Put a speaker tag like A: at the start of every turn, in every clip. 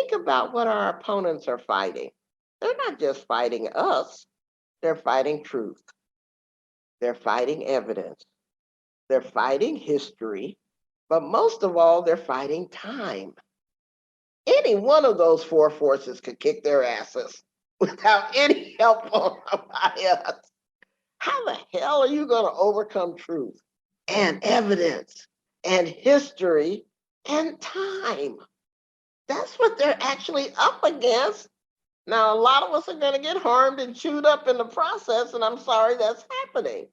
A: think about what our opponents are fighting. They're not just fighting us, they're fighting truth, they're fighting evidence, they're fighting history, but most of all, they're fighting time. Any one of those four forces could kick their asses without any help by us. How the hell are you going to overcome truth and evidence and history and time? That's what they're actually up against. Now, a lot of us are going to get harmed and chewed up in the process, and I'm sorry that's happening.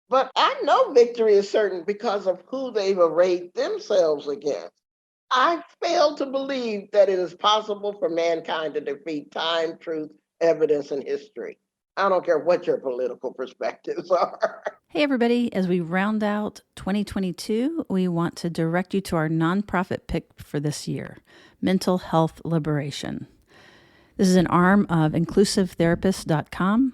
A: But I know victory is certain because of who they've arrayed themselves against. I fail to believe that it is possible for mankind to defeat time, truth, evidence, and history. I don't care what your political perspectives are.
B: Hey, everybody. As we round out 2022, we want to direct you to our nonprofit pick for this year, Mental Health Liberation. This is an arm of inclusivetherapists.com.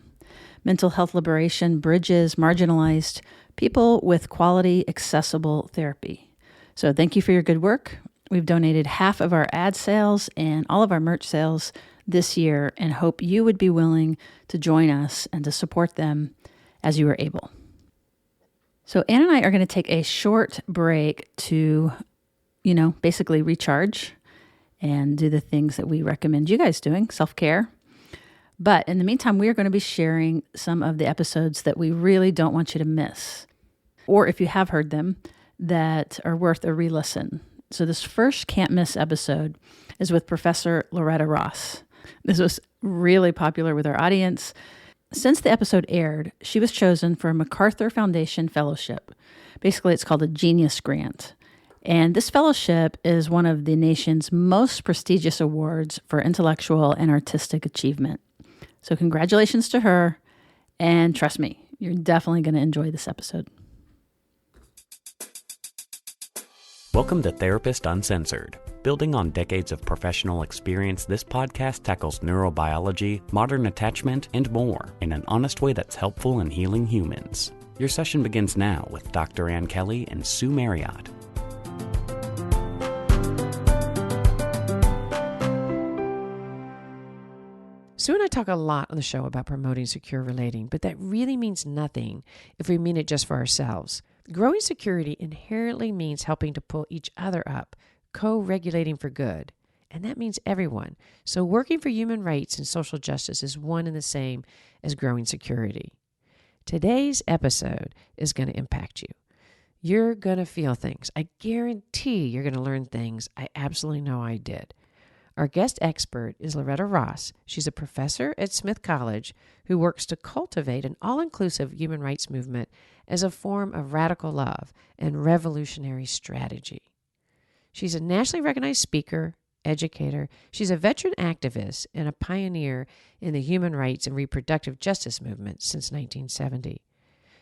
B: Mental Health Liberation bridges marginalized people with quality, accessible therapy. So thank you for your good work. We've donated half of our ad sales and all of our merch sales this year and hope you would be willing to join us and to support them as you are able. So Ann and I are going to take a short break to, basically recharge and do the things that we recommend you guys doing, self-care. But in the meantime, we are going to be sharing some of the episodes that we really don't want you to miss, or if you have heard them, that are worth a re-listen. So this first can't miss episode is with Professor Loretta Ross. This was really popular with our audience. Since the episode aired, she was chosen for a MacArthur Foundation Fellowship. Basically, it's called a Genius Grant. And this fellowship is one of the nation's most prestigious awards for intellectual and artistic achievement. So congratulations to her. And trust me, you're definitely going to enjoy this episode.
C: Welcome to Therapist Uncensored. Building on decades of professional experience, this podcast tackles neurobiology, modern attachment, and more in an honest way that's helpful in healing humans. Your session begins now with Dr. Ann Kelly and Sue Marriott.
D: Sue and I talk a lot on the show about promoting secure relating, but that really means nothing if we mean it just for ourselves. Growing security inherently means helping to pull each other up, co-regulating for good. And that means everyone. So working for human rights and social justice is one and the same as growing security. Today's episode is going to impact you. You're going to feel things. I guarantee you're going to learn things I absolutely know I did. Our guest expert is Loretta Ross. She's a professor at Smith College who works to cultivate an all-inclusive human rights movement as a form of radical love and revolutionary strategy. She's a nationally recognized speaker, educator. She's a veteran activist and a pioneer in the human rights and reproductive justice movement since 1970.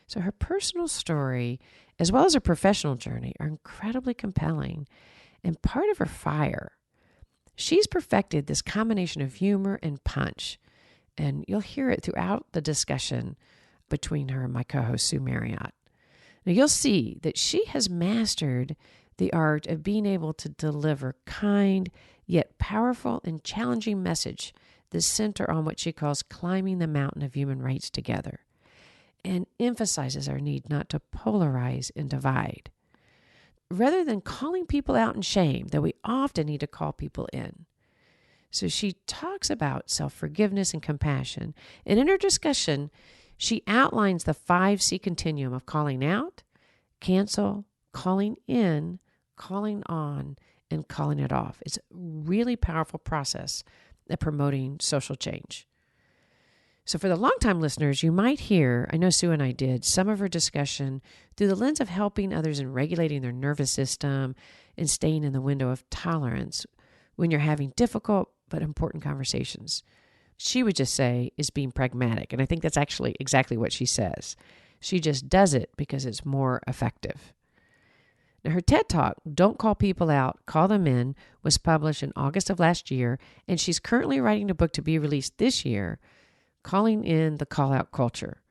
D: So her personal story, as well as her professional journey, are incredibly compelling and part of her fire. She's perfected this combination of humor and punch, and you'll hear it throughout the discussion between her and my co-host, Sue Marriott. Now, you'll see that she has mastered the art of being able to deliver kind, yet powerful and challenging message that center on what she calls climbing the mountain of human rights together, and emphasizes our need not to polarize and divide. Rather than calling people out in shame, that we often need to call people in. So she talks about self-forgiveness and compassion. And in her discussion, she outlines the 5C continuum of calling out, cancel, calling in, calling on, and calling it off. It's a really powerful process at promoting social change. So for the longtime listeners, you might hear, I know Sue and I did, some of her discussion through the lens of helping others in regulating their nervous system and staying in the window of tolerance when you're having difficult but important conversations. She would just say is being pragmatic, and I think that's actually exactly what she says. She just does it because it's more effective. Now, her TED Talk, Don't Call People Out, Call Them In, was published in August of last year, and she's currently writing a book to be released this year, Calling in the Call-Out Culture.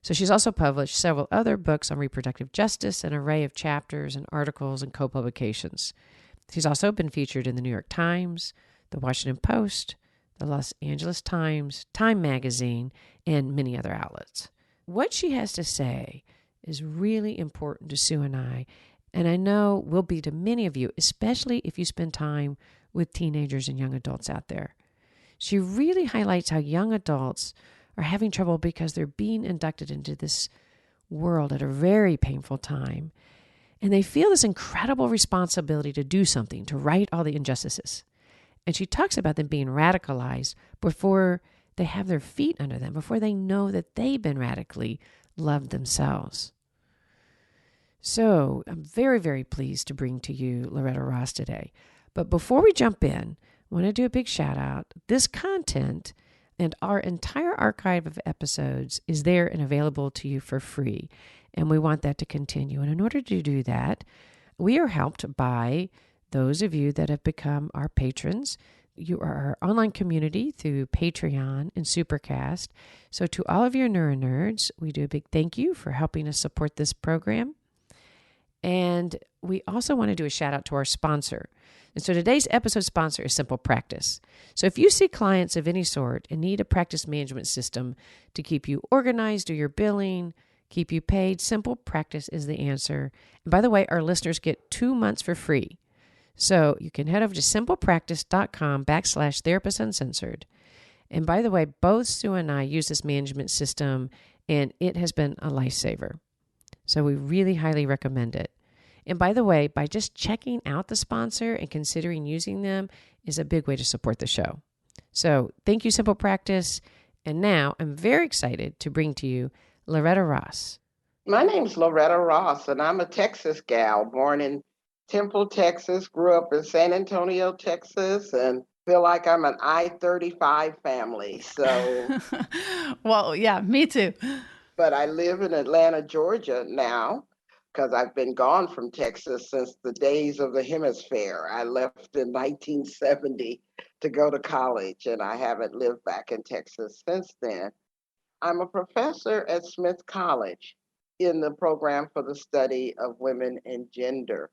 D: So she's also published several other books on reproductive justice, an array of chapters and articles and co-publications. She's also been featured in the New York Times, the Washington Post, the Los Angeles Times, Time Magazine, and many other outlets. What she has to say is really important to Sue and I know will be to many of you, especially if you spend time with teenagers and young adults out there. She really highlights how young adults are having trouble because they're being inducted into this world at a very painful time. And they feel this incredible responsibility to do something, to right all the injustices. And she talks about them being radicalized before they have their feet under them, before they know that they've been radically loved themselves. So I'm very, very pleased to bring to you Loretta Ross today. But before we jump in, I want to do a big shout out. This content and our entire archive of episodes is there and available to you for free. And we want that to continue. And in order to do that, we are helped by those of you that have become our patrons. You are our online community through Patreon and Supercast. So to all of your NeuroNerds, we do a big thank you for helping us support this program. And we also want to do a shout out to our sponsor. And so today's episode sponsor is Simple Practice. So if you see clients of any sort and need a practice management system to keep you organized, do your billing, keep you paid, Simple Practice is the answer. And by the way, our listeners get 2 months for free. So you can head over to simplepractice.com/therapist uncensored. And by the way, both Sue and I use this management system, and it has been a lifesaver. So we really highly recommend it. And by the way, by just checking out the sponsor and considering using them is a big way to support the show. So thank you, Simple Practice. And now I'm very excited to bring to you Loretta Ross.
A: My name's Loretta Ross, and I'm a Texas gal, born in Temple, Texas, grew up in San Antonio, Texas, and feel like I'm an I-35 family. So,
B: Well, yeah, me too.
A: but I live in Atlanta, Georgia now, because I've been gone from Texas since the days of the hemisphere. I left in 1970 to go to college, and I haven't lived back in Texas since then. I'm a professor at Smith College in the program for the study of women and gender.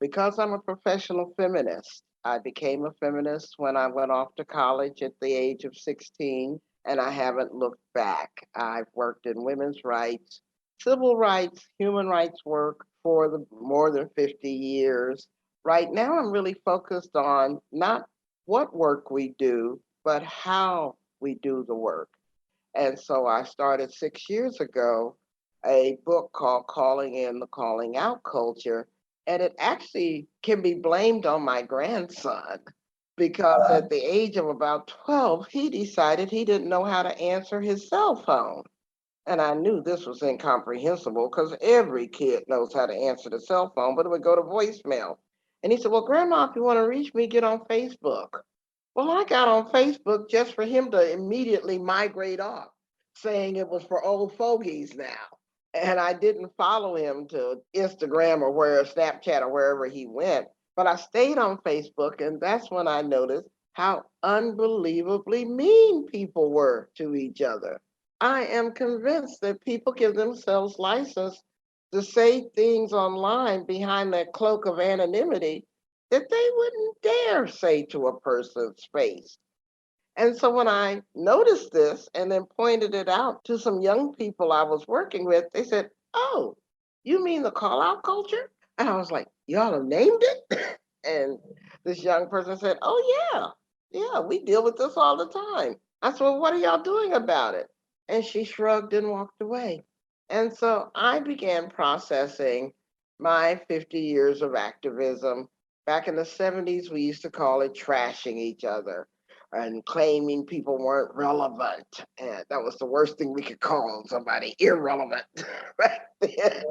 A: Because I'm a professional feminist, I became a feminist when I went off to college at the age of 16, and I haven't looked back. I've worked in women's rights, civil rights, human rights work for more than 50 years. Right now, I'm really focused on not what work we do, but how we do the work. And so I started 6 years ago a book called Calling In the Calling Out Culture. And it actually can be blamed on my grandson because at the age of about 12, he decided he didn't know how to answer his cell phone. And I knew this was incomprehensible because every kid knows how to answer the cell phone, but it would go to voicemail. And he said, well, Grandma, if you want to reach me, get on Facebook. Well, I got on Facebook just for him to immediately migrate off, saying it was for old fogies now. And I didn't follow him to Instagram or Snapchat or wherever he went, but I stayed on Facebook, and that's when I noticed how unbelievably mean people were to each other. I am convinced that people give themselves license to say things online behind that cloak of anonymity that they wouldn't dare say to a person's face. And so when I noticed this and then pointed it out to some young people I was working with, they said, oh, you mean the call out culture? And I was like, y'all have named it? And this young person said, oh, yeah, we deal with this all the time. I said, well, what are y'all doing about it? And she shrugged and walked away. And so I began processing my 50 years of activism. Back in the 70s, we used to call it trashing each other and claiming people weren't relevant. And that was the worst thing we could call somebody, irrelevant back then.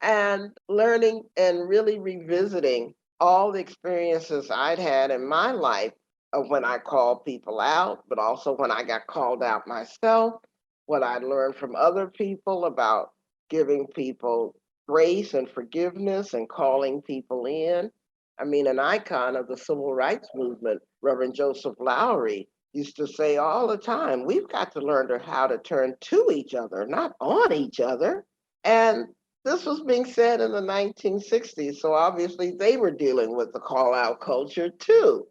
A: And learning and really revisiting all the experiences I'd had in my life of when I called people out, but also when I got called out myself, what I learned from other people about giving people grace and forgiveness and calling people in. I mean, an icon of the civil rights movement, Reverend Joseph Lowry, used to say all the time, we've got to learn how to turn to each other, not on each other. And this was being said in the 1960s. So obviously they were dealing with the call out culture too.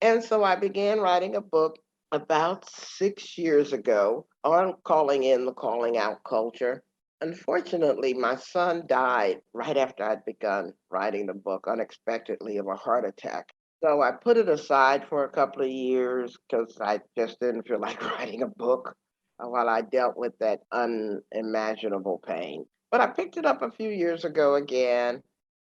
A: And so I began writing a book about 6 years ago on calling in the calling out culture. Unfortunately, my son died right after I'd begun writing the book unexpectedly of a heart attack. So I put it aside for a couple of years because I just didn't feel like writing a book while I dealt with that unimaginable pain. But I picked it up a few years ago again,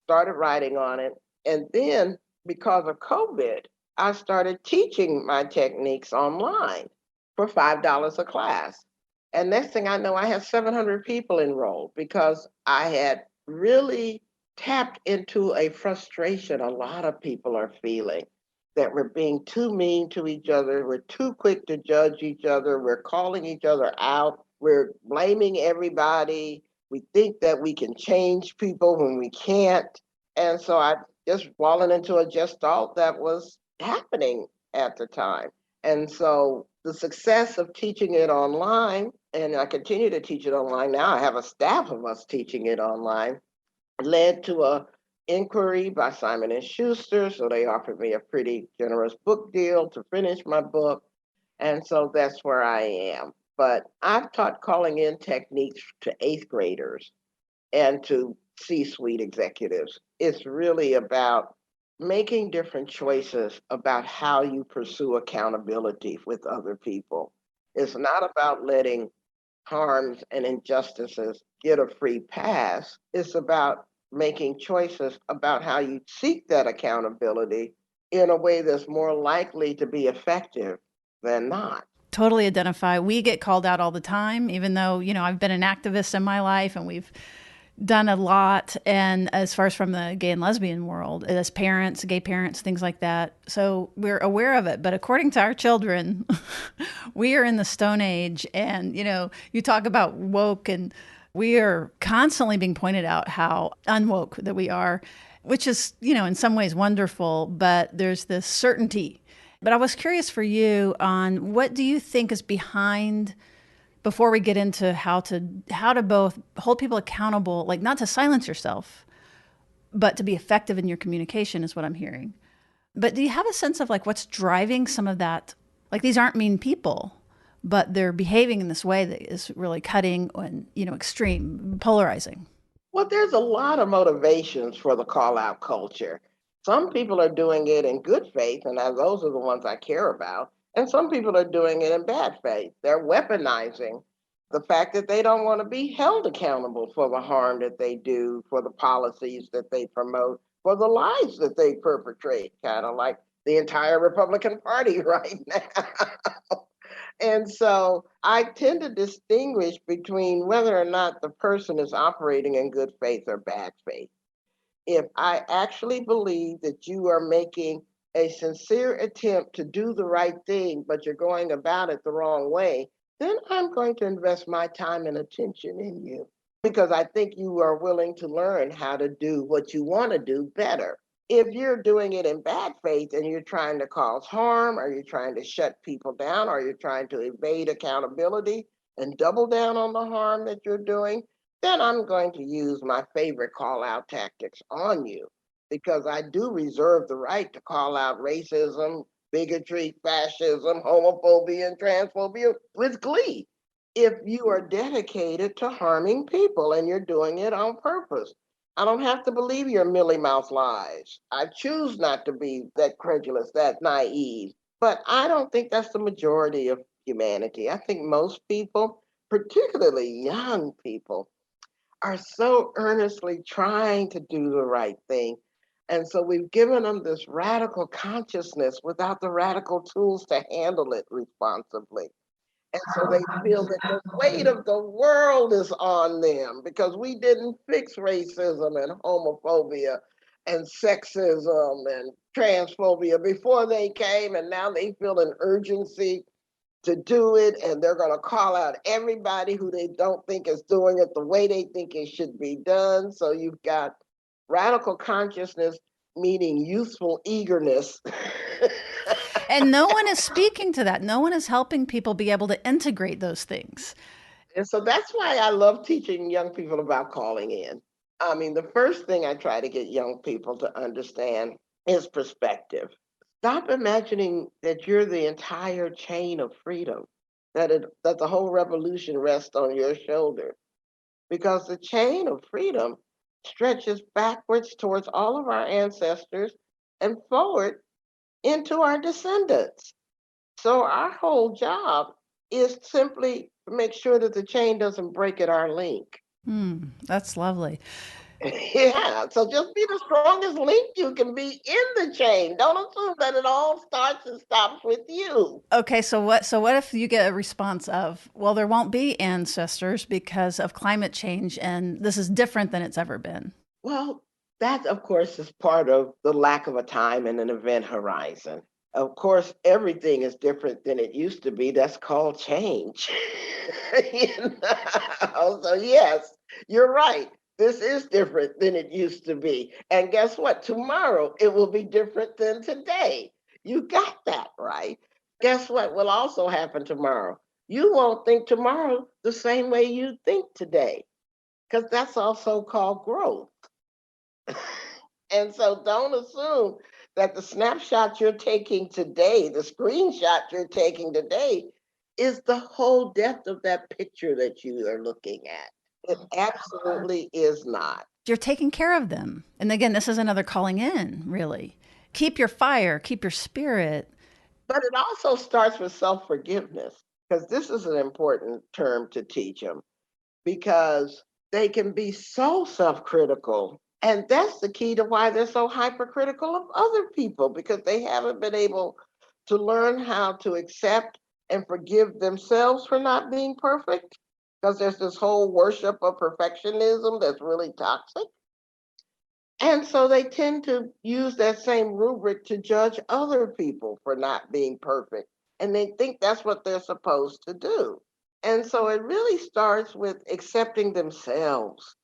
A: started writing on it. And then because of COVID, I started teaching my techniques online for $5 a class. And next thing I know, I have 700 people enrolled because I had really tapped into a frustration a lot of people are feeling that we're being too mean to each other. We're too quick to judge each other. We're calling each other out. We're blaming everybody. We think that we can change people when we can't. And so I just fallen into a gestalt that was happening at the time. And so the success of teaching it online, and I continue to teach it online now, I have a staff of us teaching it online, led to a inquiry by Simon and Schuster. So they offered me a pretty generous book deal to finish my book. And so that's where I am. But I've taught calling in techniques to eighth graders and to C-suite executives. It's really about making different choices about how you pursue accountability with other people. It's not about letting harms and injustices get a free pass. It's about making choices about how you seek that accountability in a way that's more likely to be effective than not.
B: Totally identify. We get called out all the time, even though, I've been an activist in my life and we've done a lot. And as far as from the gay and lesbian world, as parents, gay parents, things like that. So we're aware of it. But according to our children, we are in the Stone Age. And, you talk about woke, and we are constantly being pointed out how unwoke that we are, which is, in some ways wonderful, but there's this certainty. But I was curious for you on what do you think is behind, before we get into how to both hold people accountable, like not to silence yourself, but to be effective in your communication is what I'm hearing. But do you have a sense of like what's driving some of that? Like these aren't mean people, but they're behaving in this way that is really cutting and, extreme, polarizing.
A: Well, there's a lot of motivations for the call out culture. Some people are doing it in good faith, and those are the ones I care about. And some people are doing it in bad faith. They're weaponizing the fact that they don't want to be held accountable for the harm that they do, for the policies that they promote, for the lies that they perpetrate, kind of like the entire Republican Party right now. And so I tend to distinguish between whether or not the person is operating in good faith or bad faith. If I actually believe that you are making a sincere attempt to do the right thing, but you're going about it the wrong way, then I'm going to invest my time and attention in you because I think you are willing to learn how to do what you want to do better. If you're doing it in bad faith and you're trying to cause harm, or you're trying to shut people down, or you're trying to evade accountability and double down on the harm that you're doing, then I'm going to use my favorite call out tactics on you because I do reserve the right to call out racism, bigotry, fascism, homophobia, and transphobia with glee if you are dedicated to harming people and you're doing it on purpose. I don't have to believe your mealy mouth lies. I choose not to be that credulous, that naive. But I don't think that's the majority of humanity. I think most people, particularly young people, are so earnestly trying to do the right thing. And so we've given them this radical consciousness without the radical tools to handle it responsibly. And so they feel that the weight of the world is on them because we didn't fix racism and homophobia and sexism and transphobia before they came. And now they feel an urgency to do it. And they're going to call out everybody who they don't think is doing it the way they think it should be done. So you've got radical consciousness meeting youthful eagerness.
B: And no one is speaking to that. No one is helping people be able to integrate those things.
A: And so that's why I love teaching young people about calling in. I mean, the first thing I try to get young people to understand is perspective. Stop imagining that you're the entire chain of freedom, that the whole revolution rests on your shoulder, because the chain of freedom stretches backwards towards all of our ancestors and forward into our descendants. So our whole job is simply to make sure that the chain doesn't break at our link.
B: That's lovely.
A: Yeah, so just be the strongest link you can be in the chain. Don't assume that it all starts and stops with you.
B: Okay, so what if you get a response of, well, there won't be ancestors because of climate change and this is different than it's ever been?
A: Well, that, of course, is part of the lack of a time and an event horizon. Of course, everything is different than it used to be. That's called change. You know? So, yes, you're right. This is different than it used to be. And guess what? Tomorrow it will be different than today. You got that right. Guess what will also happen tomorrow? You won't think tomorrow the same way you think today, because that's also called growth. And so don't assume that the snapshot you're taking today, the screenshot you're taking today, is the whole depth of that picture that you are looking at. It absolutely is not.
B: You're taking care of them. And again, this is another calling in, really. Keep your fire, keep your spirit.
A: But it also starts with self forgiveness, because this is an important term to teach them, because they can be so self critical. And that's the key to why they're so hypercritical of other people, because they haven't been able to learn how to accept and forgive themselves for not being perfect. Because there's this whole worship of perfectionism that's really toxic. And so they tend to use that same rubric to judge other people for not being perfect. And they think that's what they're supposed to do. And so it really starts with accepting themselves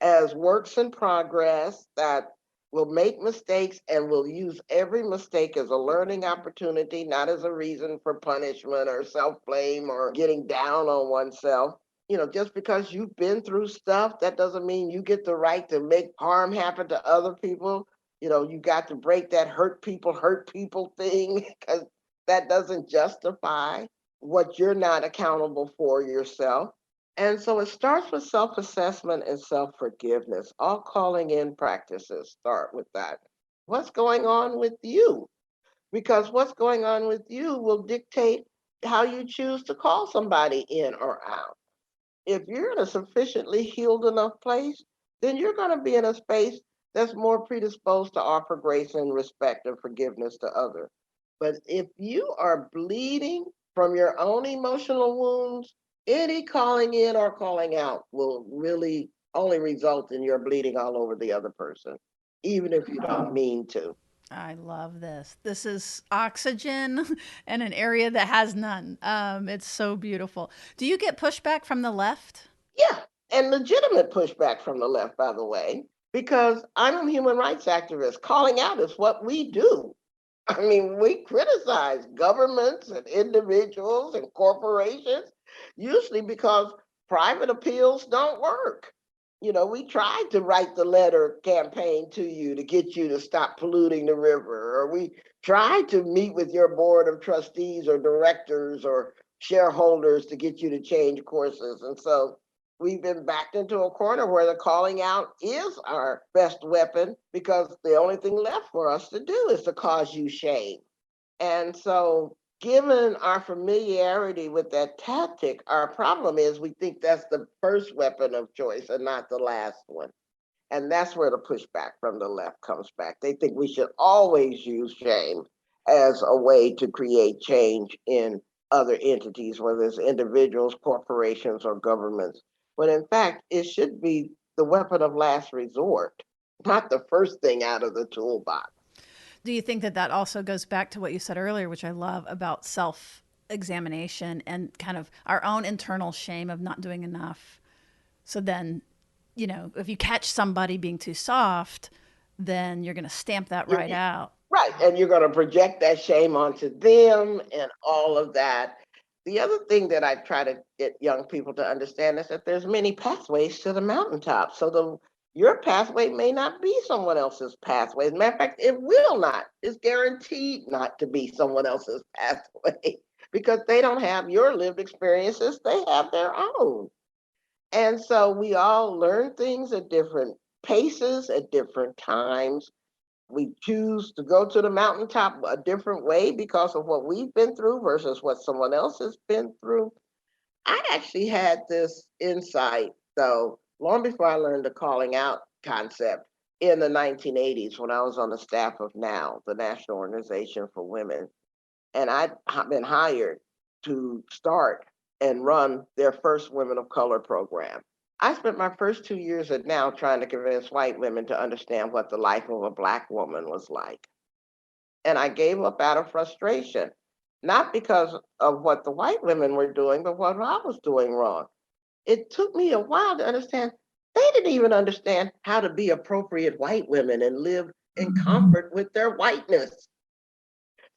A: as works in progress that will make mistakes and will use every mistake as a learning opportunity, not as a reason for punishment or self blame or getting down on oneself. Just because you've been through stuff, that doesn't mean you get the right to make harm happen to other people. You got to break that hurt people thing, because that doesn't justify what you're not accountable for yourself. And so it starts with self assessment and self forgiveness. All calling in practices start with that. What's going on with you? Because what's going on with you will dictate how you choose to call somebody in or out. If you're in a sufficiently healed enough place, then you're going to be in a space that's more predisposed to offer grace and respect and forgiveness to others. But if you are bleeding from your own emotional wounds, any calling in or calling out will really only result in your bleeding all over the other person, even if you don't mean to.
B: I love this. This is oxygen in an area that has none. It's so beautiful. Do you get pushback from the left?
A: Yeah, and legitimate pushback from the left, by the way, because I'm a human rights activist. Calling out is what we do. I mean, we criticize governments and individuals and corporations, usually because private appeals don't work. We tried to write the letter campaign to you to get you to stop polluting the river, or we tried to meet with your board of trustees or directors or shareholders to get you to change courses. And so we've been backed into a corner where the calling out is our best weapon, because the only thing left for us to do is to cause you shame. And so, given our familiarity with that tactic, our problem is we think that's the first weapon of choice and not the last one. And that's where the pushback from the left comes back. They think we should always use shame as a way to create change in other entities, whether it's individuals, corporations, or governments. But in fact, it should be the weapon of last resort, not the first thing out of the toolbox.
B: Do you think that that also goes back to what you said earlier, which I love about self examination and kind of our own internal shame of not doing enough? So then, if you catch somebody being too soft, then you're going to stamp that
A: You're,
B: right out.
A: right. And you're going to project that shame onto them and all of that. The other thing that I try to get young people to understand is that there's many pathways to the mountaintop. So Your pathway may not be someone else's pathway. As a matter of fact, it will not. It's guaranteed not to be someone else's pathway because they don't have your lived experiences, they have their own. And so we all learn things at different paces, at different times. We choose to go to the mountaintop a different way because of what we've been through versus what someone else has been through. I actually had this insight, though, long before I learned the calling out concept in the 1980s when I was on the staff of NOW, the National Organization for Women. And I'd been hired to start and run their first Women of Color program. I spent my first 2 years at NOW trying to convince white women to understand what the life of a Black woman was like. And I gave up out of frustration, not because of what the white women were doing, but what I was doing wrong. It took me a while to understand they didn't even understand how to be appropriate white women and live in comfort with their whiteness.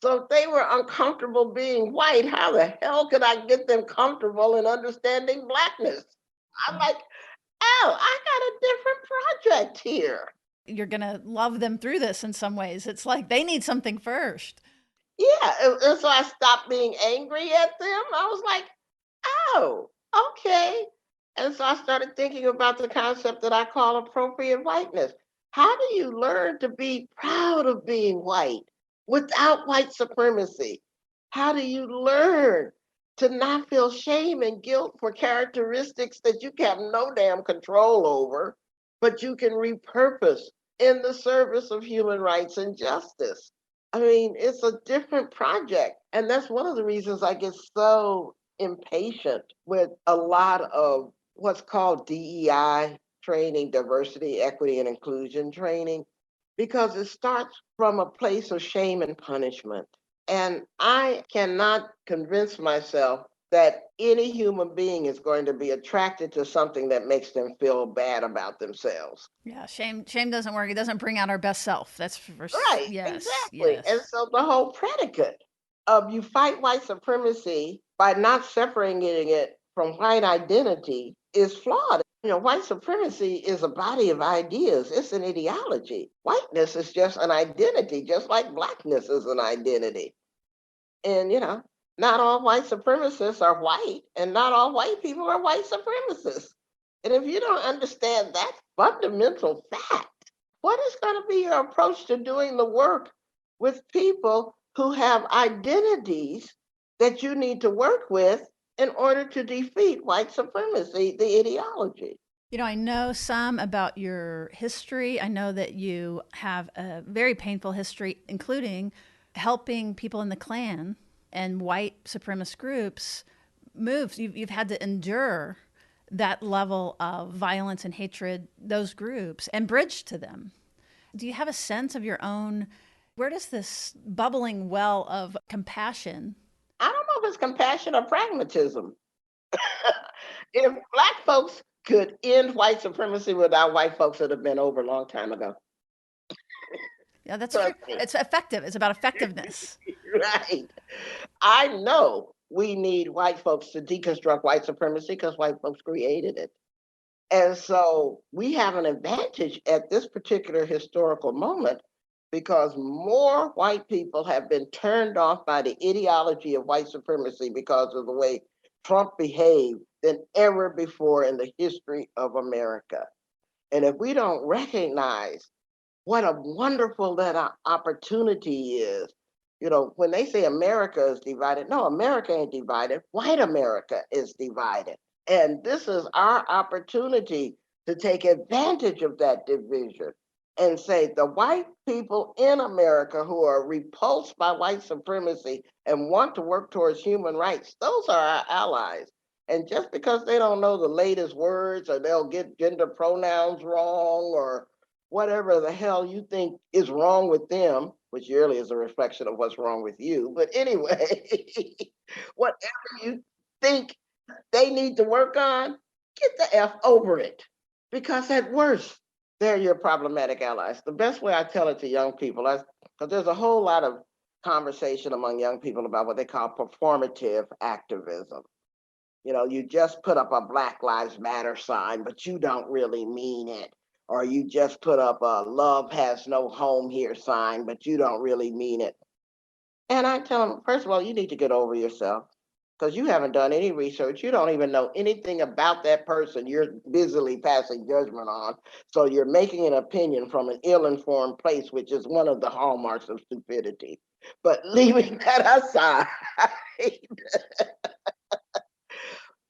A: So if they were uncomfortable being white, how the hell could I get them comfortable in understanding Blackness? I'm like, oh, I got a different project here.
B: You're going to love them through this in some ways. It's like they need something first.
A: Yeah. And so I stopped being angry at them. I was like, oh, okay. And so I started thinking about the concept that I call appropriate whiteness. How do you learn to be proud of being white without white supremacy? How do you learn to not feel shame and guilt for characteristics that you have no damn control over, but you can repurpose in the service of human rights and justice? I mean, it's a different project. And that's one of the reasons I get so impatient with a lot of what's called DEI training, diversity, equity, and inclusion training, because it starts from a place of shame and punishment. And I cannot convince myself that any human being is going to be attracted to something that makes them feel bad about themselves.
B: Yeah, shame doesn't work. It doesn't bring out our best self. That's for
A: Right,
B: yes,
A: exactly. And
B: yes.
A: so the whole predicate of you fight white supremacy by not separating it from white identity is flawed. White supremacy is a body of ideas, it's an ideology. Whiteness is just an identity, just like Blackness is an identity. And, not all white supremacists are white, and not all white people are white supremacists. And if you don't understand that fundamental fact, what is going to be your approach to doing the work with people who have identities that you need to work with in order to defeat white supremacy, the ideology?
B: I know some about your history. I know that you have a very painful history, including helping people in the Klan and white supremacist groups move. You've had to endure that level of violence and hatred, those groups, and bridge to them. Do you have a sense of your own? Where does this bubbling well of compassion?
A: I don't know if it's compassion or pragmatism. If Black folks could end white supremacy without white folks, it would have been over a long time ago.
B: Yeah, that's true.
A: Trust me.
B: It's effective. It's about effectiveness.
A: Right. I know we need white folks to deconstruct white supremacy because white folks created it. And so we have an advantage at this particular historical moment because more white people have been turned off by the ideology of white supremacy because of the way Trump behaved than ever before in the history of America. And if we don't recognize what a wonderful that opportunity is, when they say America is divided, no, America ain't divided. White America is divided. And this is our opportunity to take advantage of that division and say the white people in America who are repulsed by white supremacy and want to work towards human rights, those are our allies. And just because they don't know the latest words or they'll get gender pronouns wrong or whatever the hell you think is wrong with them, which really is a reflection of what's wrong with you. But anyway, whatever you think they need to work on, get the F over it. Because at worst, they're your problematic allies. The best way I tell it to young people is because there's a whole lot of conversation among young people about what they call performative activism. You just put up a Black Lives Matter sign, but you don't really mean it. Or you just put up a love has no home here sign, but you don't really mean it. And I tell them, first of all, you need to get over yourself because you haven't done any research. You don't even know anything about that person you're busily passing judgment on. So you're making an opinion from an ill-informed place, which is one of the hallmarks of stupidity. But leaving that aside,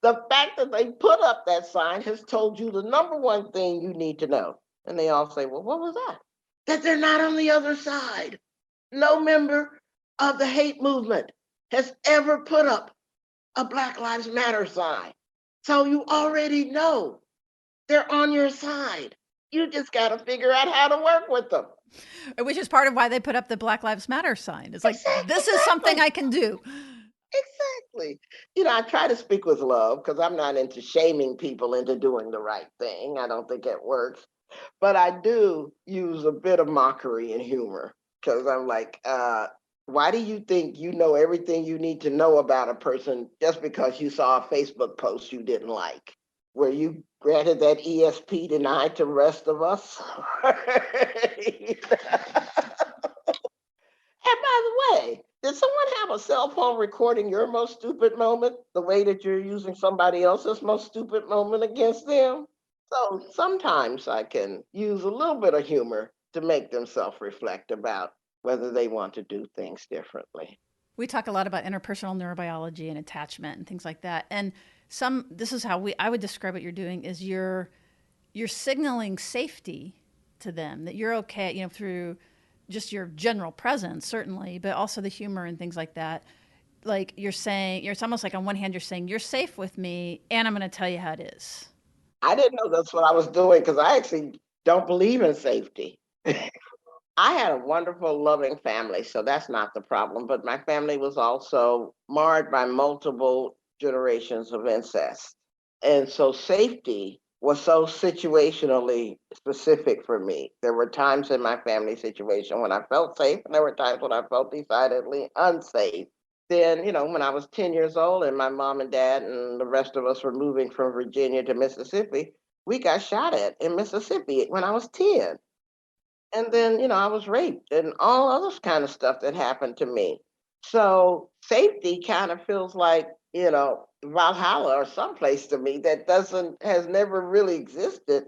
A: the fact that they put up that sign has told you the number one thing you need to know. And they all say, well, what was that? That they're not on the other side. No member of the hate movement has ever put up a Black Lives Matter sign. So you already know they're on your side. You just got to figure out how to work with them.
B: Which is part of why they put up the Black Lives Matter sign. It's like,
A: Exactly.
B: this is something I can do.
A: Exactly. I try to speak with love because I'm not into shaming people into doing the right thing. I don't think it works. But I do use a bit of mockery and humor because I'm like, why do you think you know everything you need to know about a person just because you saw a Facebook post you didn't like? Were you granted that ESP denied to the rest of us? And by the way, did someone have a cell phone recording your most stupid moment the way that you're using somebody else's most stupid moment against them? So sometimes I can use a little bit of humor to make them self reflect about whether they want to do things differently.
B: We talk a lot about interpersonal neurobiology and attachment and things like that. And this is how I would describe what you're doing is you're signaling safety to them, that you're okay, through just your general presence, certainly, but also the humor and things like that. Like you're saying, it's almost like on one hand, you're saying, you're safe with me, and I'm going to tell you how it is.
A: I didn't know that's what I was doing because I actually don't believe in safety. I had a wonderful, loving family, so that's not the problem. But my family was also marred by multiple generations of incest. And so safety was so situationally specific for me. There were times in my family situation when I felt safe, and there were times when I felt decidedly unsafe. Then, when I was 10 years old and my mom and dad and the rest of us were moving from Virginia to Mississippi, we got shot at in Mississippi when I was 10. And then, I was raped and all other kind of stuff that happened to me. So safety kind of feels like, Valhalla or someplace to me that has never really existed.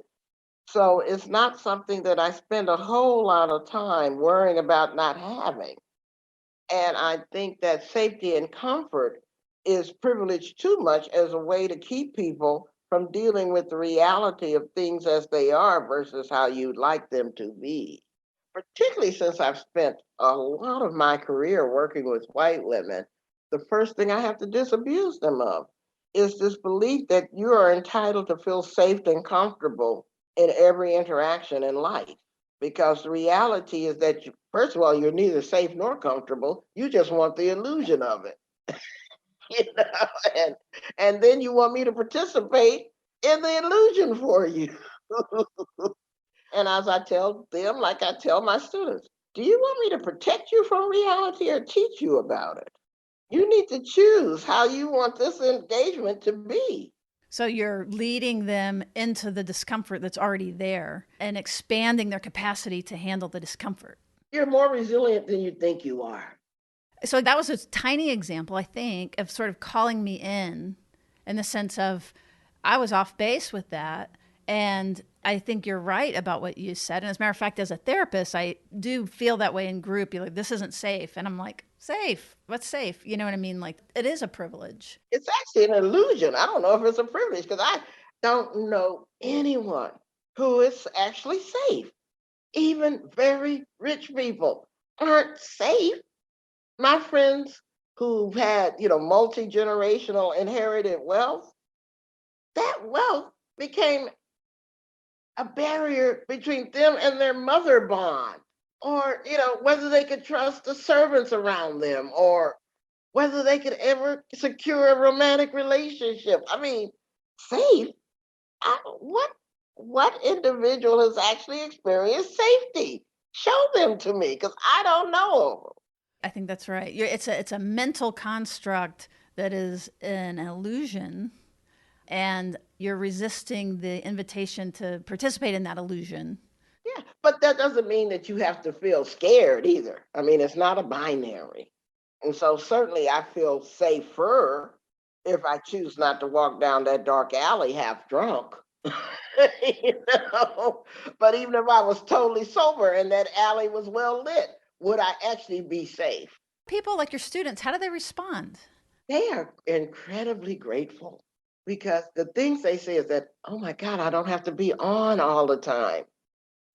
A: So it's not something that I spend a whole lot of time worrying about not having. And I think that safety and comfort is privileged too much as a way to keep people from dealing with the reality of things as they are versus how you'd like them to be. Particularly since I've spent a lot of my career working with white women, the first thing I have to disabuse them of is this belief that you are entitled to feel safe and comfortable in every interaction in life. Because the reality is that, first of all, you're neither safe nor comfortable. You just want the illusion of it. you know, and then you want me to participate in the illusion for you. And as I tell them, like I tell my students, do you want me to protect you from reality or teach you about it? You need to choose how you want this engagement to be.
B: So you're leading them into the discomfort that's already there and expanding their capacity to handle the discomfort.
A: You're more resilient than you think you are.
B: So that was a tiny example, I think, of sort of calling me in the sense of I was off base with that. And I think you're right about what you said. And as a matter of fact, as a therapist, I do feel that way in group. You're like, this isn't safe. And I'm like, safe? What's safe? You know what I mean? Like, it is a privilege.
A: It's actually an illusion. I don't know if it's a privilege because I don't know anyone who is actually safe. Even very rich people aren't safe. My friends who've had, multi-generational inherited wealth, that wealth became a barrier between them and their mother bond, or, whether they could trust the servants around them, or whether they could ever secure a romantic relationship. I mean, safe? What individual has actually experienced safety? Show them to me, because I don't know.
B: I think that's right. It's a mental construct that is an illusion. and you're resisting the invitation to participate in that illusion.
A: Yeah, but that doesn't mean that you have to feel scared either. I mean, it's not a binary. And so certainly I feel safer if I choose not to walk down that dark alley half drunk. you know, but even if I was totally sober and that alley was well lit, would I actually be safe?
B: People like your students, how do they respond?
A: They are incredibly grateful because the things they say is that, oh my God, I don't have to be on all the time.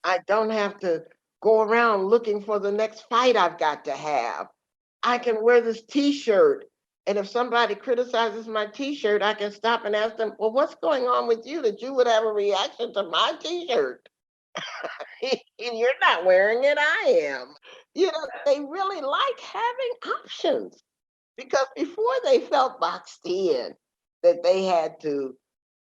A: I don't have to go around looking for the next fight I've got to have. I can wear this t-shirt. And if somebody criticizes my t-shirt, I can stop and ask them, well, what's going on with you that you would have a reaction to my t-shirt? And you're not wearing it, I am. You know, they really like having options because before they felt boxed in, that they had to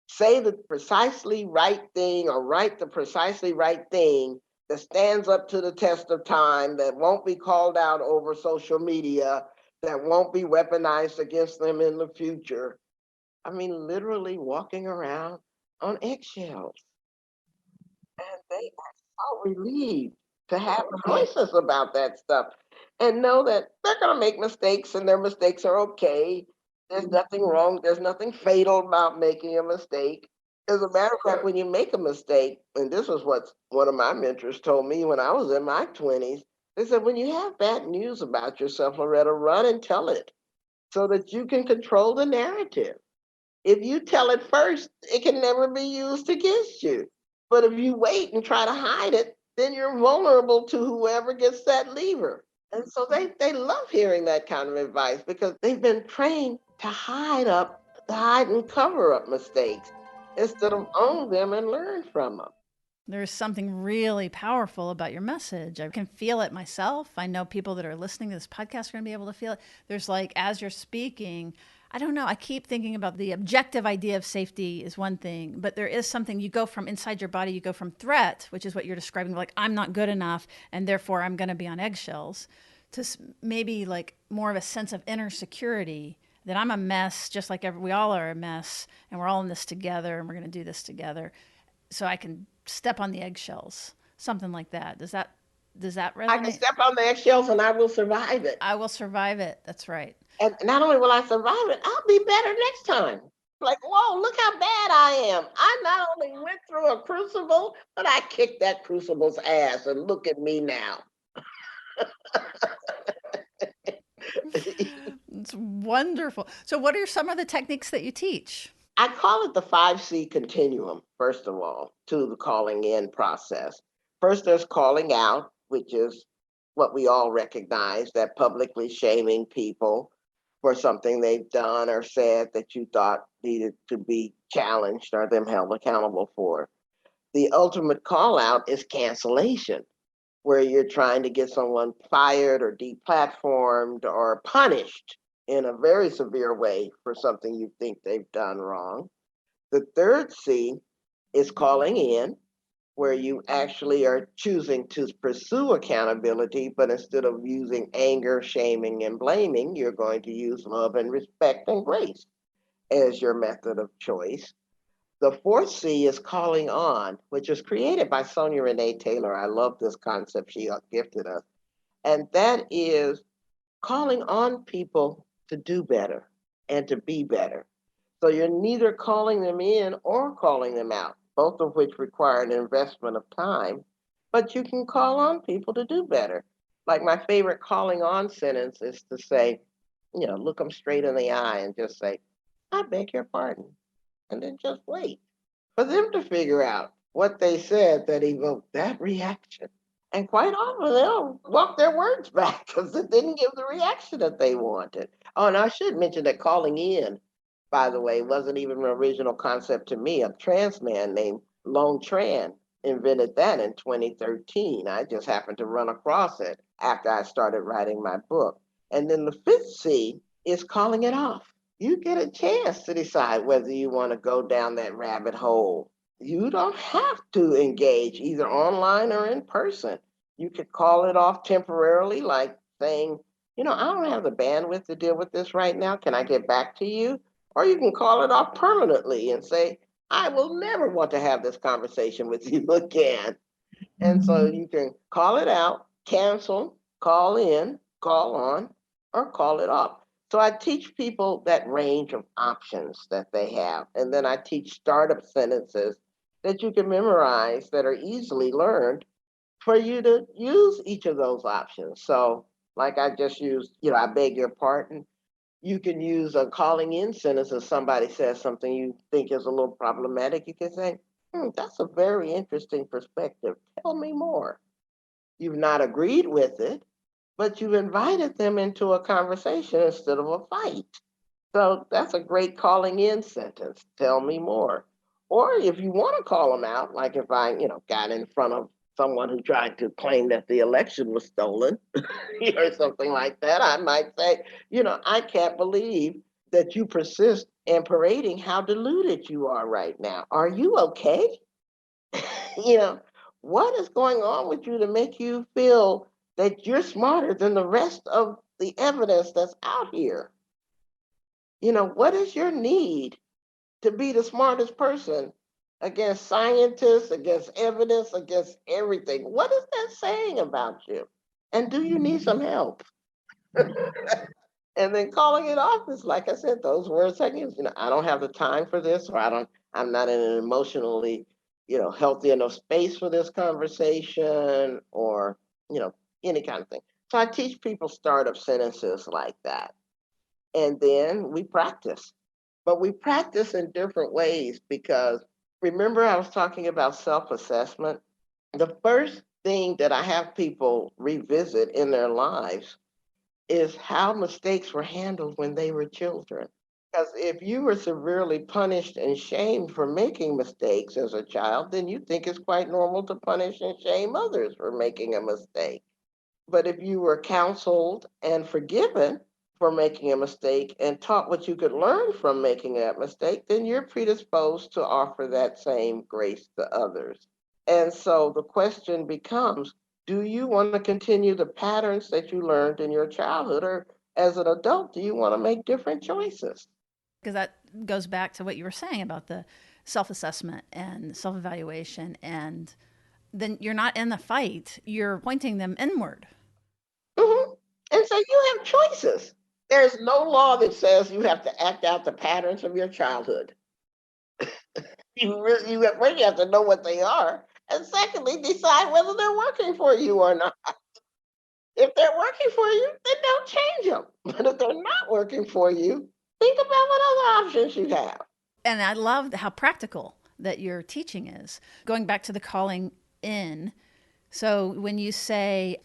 A: say the precisely right thing or write the precisely right thing that stands up to the test of time, that won't be called out over social media, that won't be weaponized against them in the future. I mean, literally walking around on eggshells. And they are so relieved to have voices about that stuff and know that they're going to make mistakes and their mistakes are okay. There's nothing wrong. There's nothing fatal about making a mistake. As a matter of fact, when you make a mistake, and this is what one of my mentors told me when I was in my 20s, they said, when you have bad news about yourself, Loretta, run and tell it so that you can control the narrative. If you tell it first, it can never be used against you. But if you wait and try to hide it, then you're vulnerable to whoever gets that lever. And so they love hearing that kind of advice because they've been trained to hide and cover up mistakes instead of own them and learn from them.
B: There's something really powerful about your message. I can feel it myself. I know people that are listening to this podcast are going to be able to feel it. There's like, as you're speaking, I don't know. I keep thinking about the objective idea of safety is one thing, but there is something you go from inside your body, you go from threat, which is what you're describing, like, I'm not good enough and therefore I'm going to be on eggshells, to maybe like more of a sense of inner security that I'm a mess, just like we all are a mess, and we're all in this together and we're going to do this together. So I can step on the eggshells, something like that. Does that
A: I can
B: resonate?
A: step on the eggshells and I will survive it.
B: I will survive it. That's right.
A: And not only will I survive it, I'll be better next time. Like, whoa, look how bad I am. I not only went through a crucible, but I kicked that crucible's ass. And look at me now.
B: It's wonderful. So, what are some of the techniques that you teach?
A: I call it the 5C continuum, first of all, to the calling in process. First, there's calling out, which is what we all recognize, that publicly shaming people for something they've done or said that you thought needed to be challenged or them held accountable for. The ultimate call out is cancellation, where you're trying to get someone fired or deplatformed or punished in a very severe way for something you think they've done wrong. The third C is calling in, where you actually are choosing to pursue accountability, but instead of using anger, shaming, and blaming, you're going to use love and respect and grace as your method of choice. The fourth C is calling on, which was created by Sonia Renee Taylor. I love this concept she gifted us. And that is calling on people to do better and to be better. So you're neither calling them in or calling them out, both of which require an investment of time, but you can call on people to do better. Like my favorite calling on sentence is to say, look them straight in the eye and just say, I beg your pardon. And then just wait for them to figure out what they said that evoked that reaction. And quite often they'll walk their words back because it didn't give the reaction that they wanted. Oh, and I should mention that calling in, by the way, wasn't even an original concept to me. A trans man named Lone Tran invented that in 2013. I just happened to run across it after I started writing my book. And then the fifth C is calling it off. You get a chance to decide whether you want to go down that rabbit hole. You don't have to engage either online or in person. You could call it off temporarily, like saying, I don't have the bandwidth to deal with this right now. Can I get back to you? Or you can call it off permanently and say, I will never want to have this conversation with you again. And so you can call it out, cancel, call in, call on, or call it off. So I teach people that range of options that they have. And then I teach startup sentences that you can memorize that are easily learned for you to use each of those options. So, like I just used, I beg your pardon. You can use a calling in sentence if somebody says something you think is a little problematic. You can say, that's a very interesting perspective. Tell me more. You've not agreed with it, but you've invited them into a conversation instead of a fight. So that's a great calling in sentence. Tell me more. Or if you want to call them out, like if I, got in front of someone who tried to claim that the election was stolen or something like that, I might say, I can't believe that you persist in parading how deluded you are right now. Are you okay? you know, what is going on with you to make you feel that you're smarter than the rest of the evidence that's out here? What is your need to be the smartest person against scientists, against evidence, against everything? What is that saying about you? And do you need some help? And then calling it off is, like I said, those words I use. I don't have the time for this, or I'm not in an emotionally, healthy enough space for this conversation, or, you know, any kind of thing. So I teach people startup sentences like that. And then we practice. But we practice in different ways because remember, I was talking about self assessment. The first thing that I have people revisit in their lives is how mistakes were handled when they were children. Because if you were severely punished and shamed for making mistakes as a child, then you think it's quite normal to punish and shame others for making a mistake. But if you were counseled and forgiven for making a mistake and taught what you could learn from making that mistake, then you're predisposed to offer that same grace to others. And so the question becomes, do you want to continue the patterns that you learned in your childhood, or as an adult, do you want to make different choices?
B: Because that goes back to what you were saying about the self assessment and self evaluation. And then you're not in the fight, you're pointing them inward.
A: hmm And so you have choices. There's no law that says you have to act out the patterns of your childhood. First you have to know what they are, and secondly, decide whether they're working for you or not. If they're working for you, then don't change them. But if they're not working for you, think about what other options you have.
B: And I love how practical that your teaching is. Going back to the calling in. So when you say,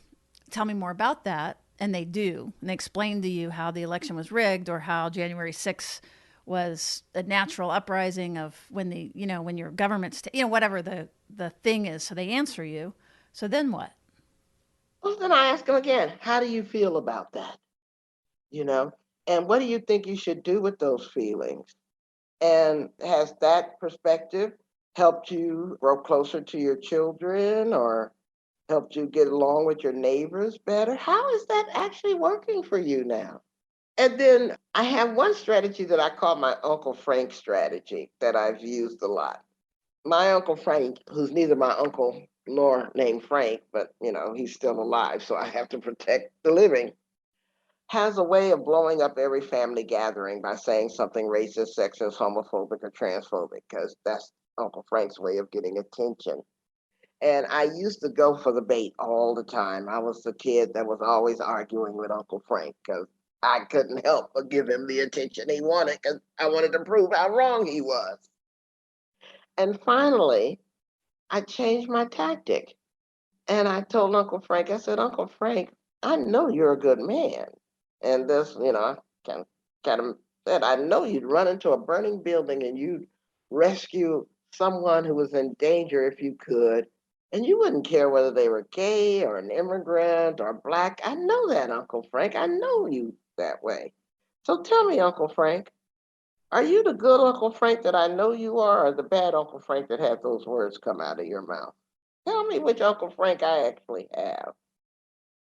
B: tell me more about that, and they do, and they explain to you how the election was rigged or how January 6th was a natural uprising of when when your government's, whatever the thing is. So they answer you. So then what?
A: Well, then I ask them again, how do you feel about that? You know, and what do you think you should do with those feelings? And has that perspective helped you grow closer to your children or helped you get along with your neighbors better? How is that actually working for you now? And then I have one strategy that I call my Uncle Frank strategy that I've used a lot. My Uncle Frank, who's neither my uncle nor named Frank, but he's still alive, so I have to protect the living, has a way of blowing up every family gathering by saying something racist, sexist, homophobic, or transphobic, because that's Uncle Frank's way of getting attention. And I used to go for the bait all the time. I was the kid that was always arguing with Uncle Frank because I couldn't help but give him the attention he wanted because I wanted to prove how wrong he was. And finally, I changed my tactic. And I told Uncle Frank, I said, Uncle Frank, I know you're a good man. And this, I kind of said, I know you'd run into a burning building and you'd rescue someone who was in danger if you could. And you wouldn't care whether they were gay or an immigrant or black. I know that, Uncle Frank. I know you that way. So tell me, Uncle Frank, are you the good Uncle Frank that I know you are, or the bad Uncle Frank that had those words come out of your mouth? Tell me which Uncle Frank I actually have.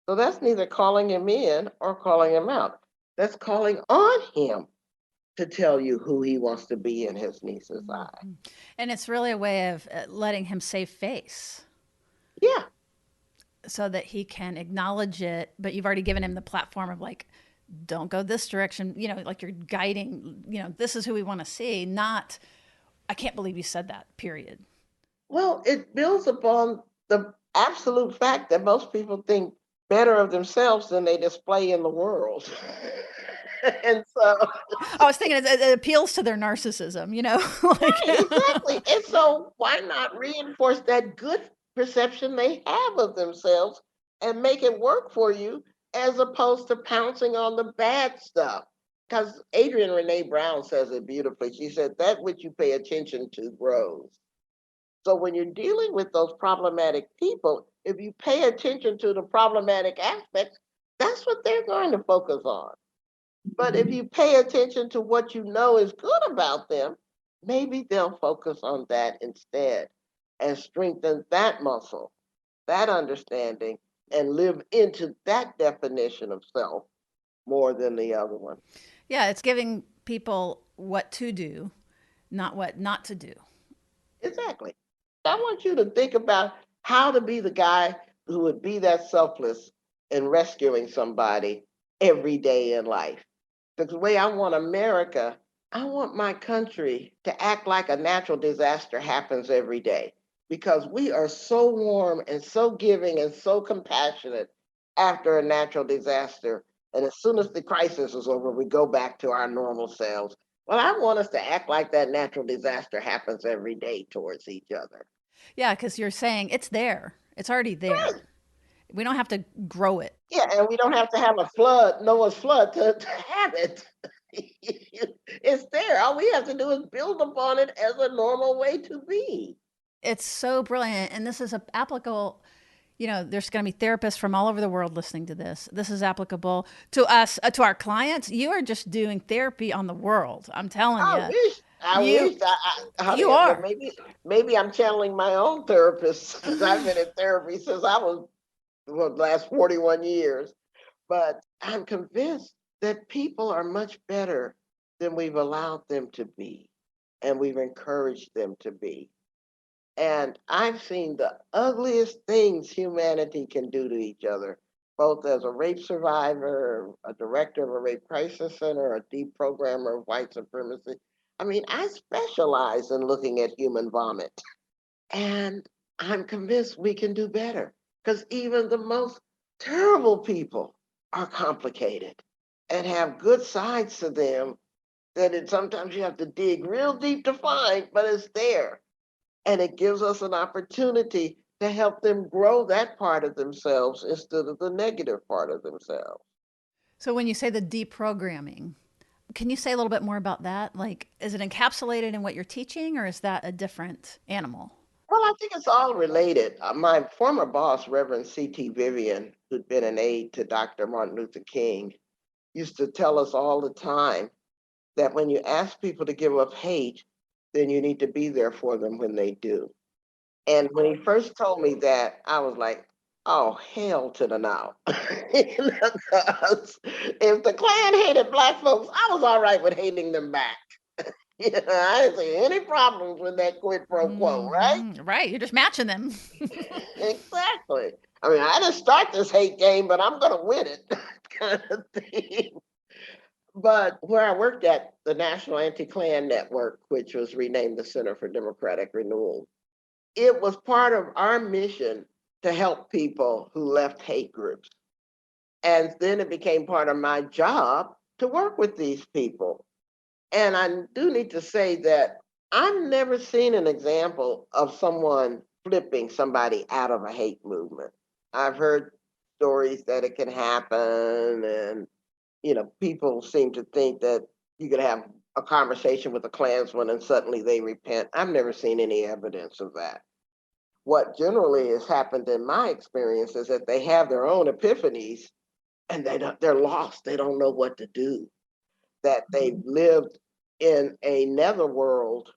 A: So that's neither calling him in or calling him out. That's calling on him. to tell you who he wants to be in his niece's eye.
B: And it's really a way of letting him save face
A: Yeah,
B: so that he can acknowledge it. But you've already given him the platform of like, don't go this direction. You know, like you're guiding, you know, this is who we want to see, not, I can't believe you said that, period.
A: well, it builds upon the absolute fact that most people think better of themselves than they display in the world. And so,
B: I was thinking it appeals to their narcissism, you know? Like,
A: right, exactly. And so, why not reinforce that good perception they have of themselves and make it work for you as opposed to pouncing on the bad stuff? Because Adrienne Renee Brown says it beautifully. She said, that which you pay attention to grows. So, when you're dealing with those problematic people, if you pay attention to the problematic aspects, that's what they're going to focus on. But if you pay attention to what you know is good about them, maybe they'll focus on that instead and strengthen that muscle, that understanding, and live into that definition of self more than the other one.
B: yeah, it's giving people what to do, not what not to do.
A: Exactly. I want you to think about how to be the guy who would be that selfless in rescuing somebody every day in life. The way I want America, I want my country to act like a natural disaster happens every day because we are so warm and so giving and so compassionate after a natural disaster. And as soon as the crisis is over, we go back to our normal selves. Well, I want us to act like that natural disaster happens every day towards each other.
B: Yeah, because you're saying it's there, it's already there. We don't have to grow it.
A: Yeah, and we don't have to have a flood, Noah's flood, to have it. It's there. All we have to do is build upon it as a normal way to be.
B: It's so brilliant. And this is applicable. You know, there's going to be therapists from all over the world listening to this. This is applicable to us, to our clients. You are just doing therapy on the world. I'm telling
A: I
B: you.
A: wish. I
B: You
A: wish. Honey,
B: you
A: well,
B: are.
A: maybe I'm channeling my own therapist because I've been in therapy since I was well, the last 41 years. But I'm convinced that people are much better than we've allowed them to be, and we've encouraged them to be. And I've seen the ugliest things humanity can do to each other, both as a rape survivor, a director of a rape crisis center, a deprogrammer of white supremacy. I mean, I specialize in looking at human vomit, and I'm convinced we can do better because even the most terrible people are complicated and have good sides to them that sometimes you have to dig real deep to find, but it's there. And it gives us an opportunity to help them grow that part of themselves instead of the negative part of themselves.
B: So when you say the deprogramming, can you say a little bit more about that? Like, is it encapsulated in what you're teaching, or is that a different animal?
A: Well, I think it's all related. My former boss, Reverend C.T. Vivian, who'd been an aide to Dr. Martin Luther King, used to tell us all the time that when you ask people to give up hate, then you need to be there for them when they do. And when he first told me that, I was like, oh, hell to the no. Because if the Klan hated Black folks, I was all right with hating them back. I didn't see any problems with that quid pro quo, right?
B: Right. You're just matching them.
A: Exactly. I mean, I didn't start this hate game, but I'm going to win it kind of thing. But where I worked at, the National Anti-Klan Network, which was renamed the Center for Democratic Renewal, it was part of our mission to help people who left hate groups. And then it became part of my job to work with these people. And I do need to say that I've never seen an example of someone flipping somebody out of a hate movement. I've heard stories that it can happen, and people seem to think that you could have a conversation with a Klansman and suddenly they repent. I've never seen any evidence of that. What generally has happened in my experience is that they have their own epiphanies and they're lost. They don't know what to do. That they've lived in a netherworld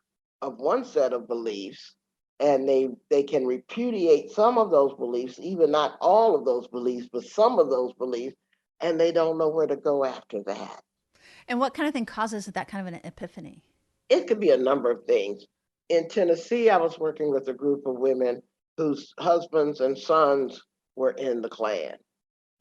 A: of one set of beliefs, and they can repudiate some of those beliefs, even not all of those beliefs, but some of those beliefs, and they don't know where to go after that.
B: And what kind of thing causes that kind of an epiphany?
A: It could be a number of things. In Tennessee, I was working with a group of women whose husbands and sons were in the Klan,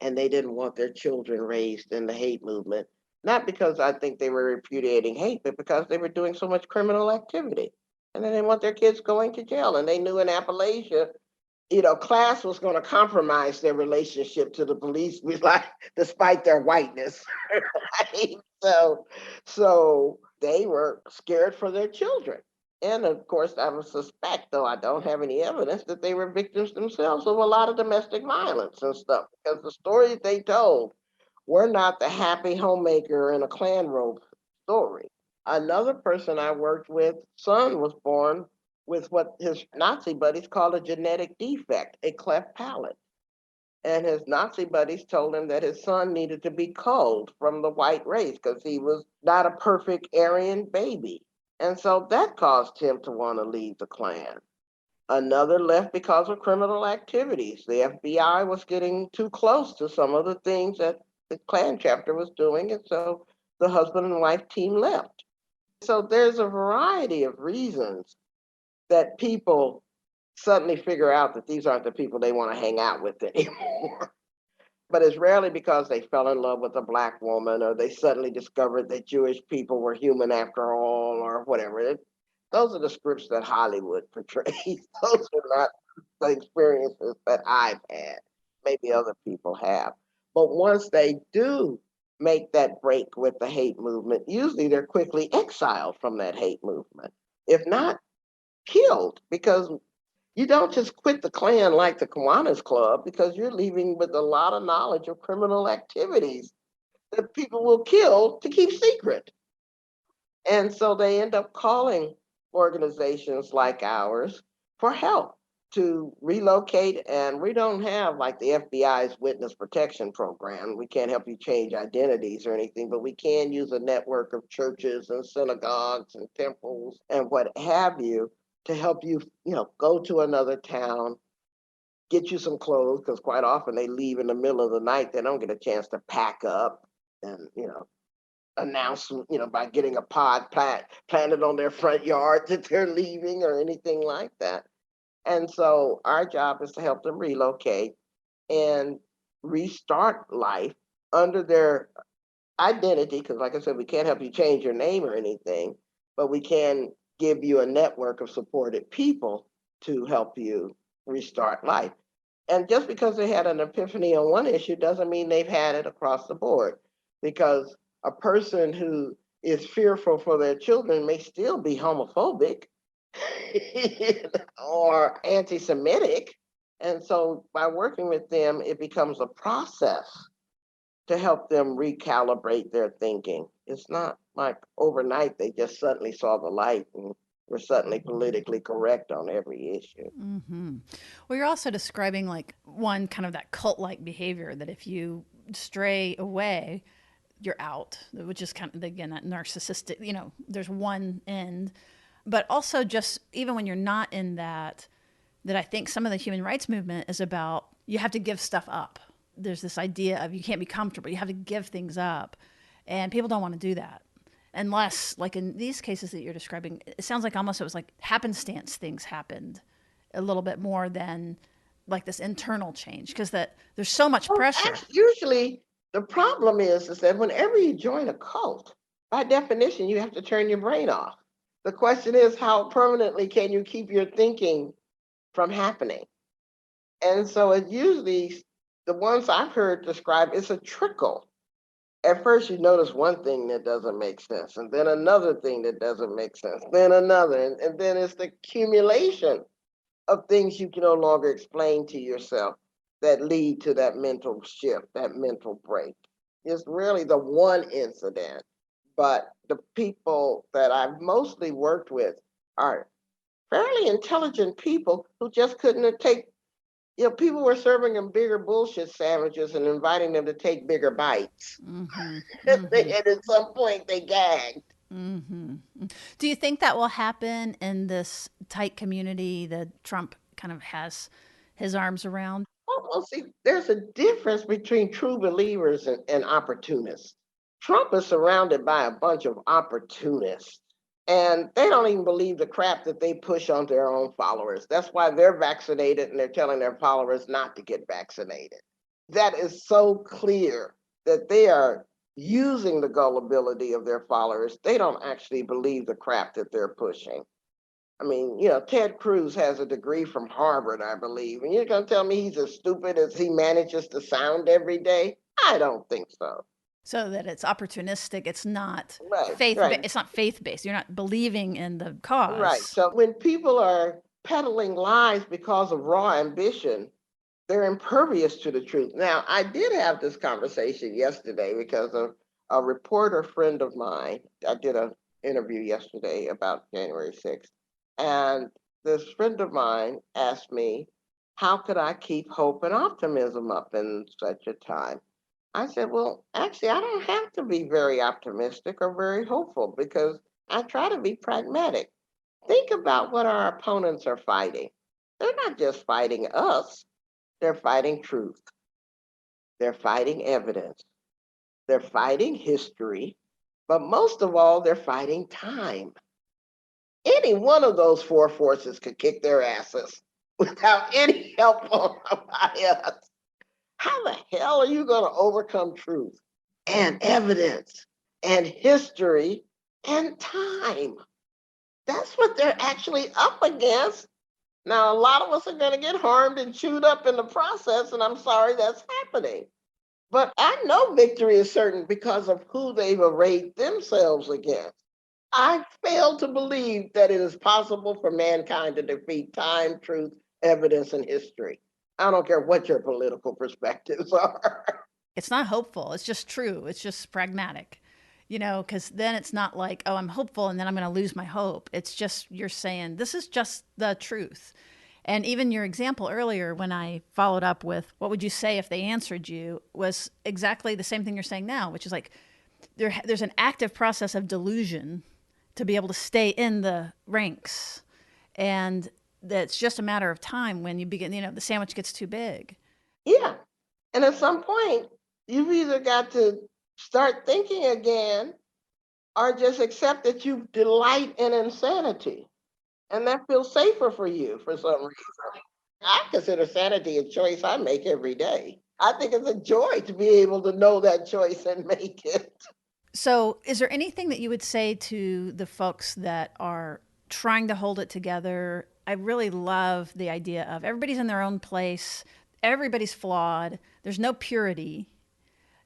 A: and they didn't want their children raised in the hate movement. Not because I think they were repudiating hate, but because they were doing so much criminal activity. And they didn't want their kids going to jail. And they knew in Appalachia, class was going to compromise their relationship to the police, like, despite their whiteness. Right? So they were scared for their children. And of course, I would suspect, though I don't have any evidence, that they were victims themselves of a lot of domestic violence and stuff, because the stories they told were not the happy homemaker in a Klan robe story. Another person I worked with, son was born with what his Nazi buddies called a genetic defect, a cleft palate. And his Nazi buddies told him that his son needed to be culled from the white race because he was not a perfect Aryan baby. And so that caused him to want to leave the Klan. Another left because of criminal activities. The FBI was getting too close to some of the things that the Klan chapter was doing, and so the husband and wife team left. So there's a variety of reasons that people suddenly figure out that these aren't the people they want to hang out with anymore. But it's rarely because they fell in love with a Black woman or they suddenly discovered that Jewish people were human after all or whatever. Those are the scripts that Hollywood portrays. Those are not the experiences that I've had. Maybe other people have. But once they do make that break with the hate movement, usually they're quickly exiled from that hate movement. If not, killed, because you don't just quit the Klan like the Kiwanis Club, because you're leaving with a lot of knowledge of criminal activities that people will kill to keep secret. And so they end up calling organizations like ours for help to relocate. And we don't have like the FBI's witness protection program. We can't help you change identities or anything, but we can use a network of churches and synagogues and temples and what have you to help you, go to another town, get you some clothes, because quite often they leave in the middle of the night. They don't get a chance to pack up and, announce, by getting a pod planted on their front yard that they're leaving or anything like that. And so our job is to help them relocate and restart life under their identity, because like I said, we can't help you change your name or anything, but we can give you a network of supported people to help you restart life. And just because they had an epiphany on one issue doesn't mean they've had it across the board, because a person who is fearful for their children may still be homophobic or anti-Semitic. And so by working with them, it becomes a process to help them recalibrate their thinking. It's not like overnight they just suddenly saw the light and were suddenly politically correct on every issue.
B: Mm-hmm. Well, you're also describing like one kind of that cult-like behavior that if you stray away, you're out, which is kind of, again, that narcissistic, there's one end. But also just even when you're not in that I think some of the human rights movement is about you have to give stuff up. There's this idea of you can't be comfortable. You have to give things up. And people don't want to do that. Unless, like in these cases that you're describing, it sounds like almost it was like happenstance things happened a little bit more than like this internal change, because that there's so much pressure.
A: Usually the problem is that whenever you join a cult, by definition, you have to turn your brain off. The question is, how permanently can you keep your thinking from happening? And so it usually, the ones I've heard described, it's a trickle. At first you notice one thing that doesn't make sense, and then another thing that doesn't make sense, then another, and then it's the accumulation of things you can no longer explain to yourself that lead to that mental shift, that mental break. It's really the one incident, but the people that I've mostly worked with are fairly intelligent people who just couldn't take, people were serving them bigger bullshit sandwiches and inviting them to take bigger bites.
B: Mm-hmm.
A: And
B: Mm-hmm.
A: at some point they gagged.
B: Mm-hmm. Do you think that will happen in this tight community that Trump kind of has his arms around?
A: Well, see, there's a difference between true believers and opportunists. Trump is surrounded by a bunch of opportunists, and they don't even believe the crap that they push on their own followers. That's why they're vaccinated and they're telling their followers not to get vaccinated. That is so clear that they are using the gullibility of their followers. They don't actually believe the crap that they're pushing. I mean, Ted Cruz has a degree from Harvard, I believe, and you're going to tell me he's as stupid as he manages to sound every day? I don't think so.
B: So that it's opportunistic. It's not
A: Right, right,
B: it's not faith based. You're not believing in the
A: right.
B: cause.
A: So when people are peddling lies because of raw ambition, they're impervious to the truth. Now, I did have this conversation yesterday because of a reporter friend of mine. I did an interview yesterday about January 6th. And this friend of mine asked me, how could I keep hope and optimism up in such a time? I said, well, actually, I don't have to be very optimistic or very hopeful because I try to be pragmatic. Think about what our opponents are fighting. They're not just fighting us, they're fighting truth, they're fighting evidence, they're fighting history, but most of all, they're fighting time. Any one of those four forces could kick their asses without any help by us. How the hell are you going to overcome truth and evidence and history and time? That's what they're actually up against. Now, a lot of us are going to get harmed and chewed up in the process, and I'm sorry that's happening. But I know victory is certain because of who they've arrayed themselves against. I fail to believe that it is possible for mankind to defeat time, truth, evidence, and history. I don't care what your political perspectives are.
B: It's not hopeful. It's just true. It's just pragmatic, because then it's not like, oh, I'm hopeful and then I'm going to lose my hope. It's just you're saying this is just the truth. And even your example earlier, when I followed up with what would you say if they answered you, was exactly the same thing you're saying now, which is like there's an active process of delusion to be able to stay in the ranks. And that's just a matter of time when you begin, the sandwich gets too big.
A: Yeah. And at some point, you've either got to start thinking again or just accept that you delight in insanity. And that feels safer for you for some reason. I consider sanity a choice I make every day. I think it's a joy to be able to know that choice and make it.
B: So, is there anything that you would say to the folks that are trying to hold it together? I really love the idea of everybody's in their own place, everybody's flawed, there's no purity,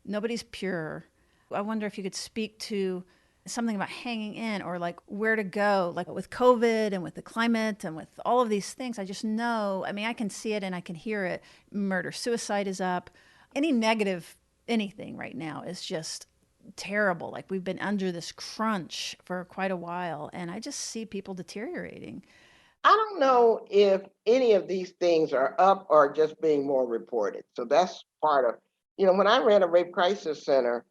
B: nobody's pure. I wonder if you could speak to something about hanging in or like where to go, like with COVID and with the climate and with all of these things. I just know, I mean, I can see it and I can hear it. Murder, suicide is up. Any negative, anything right now is just terrible. Like we've been under this crunch for quite a while, and I just see people deteriorating.
A: I don't know if any of these things are up or just being more reported. So that's part of, when I ran a rape crisis center,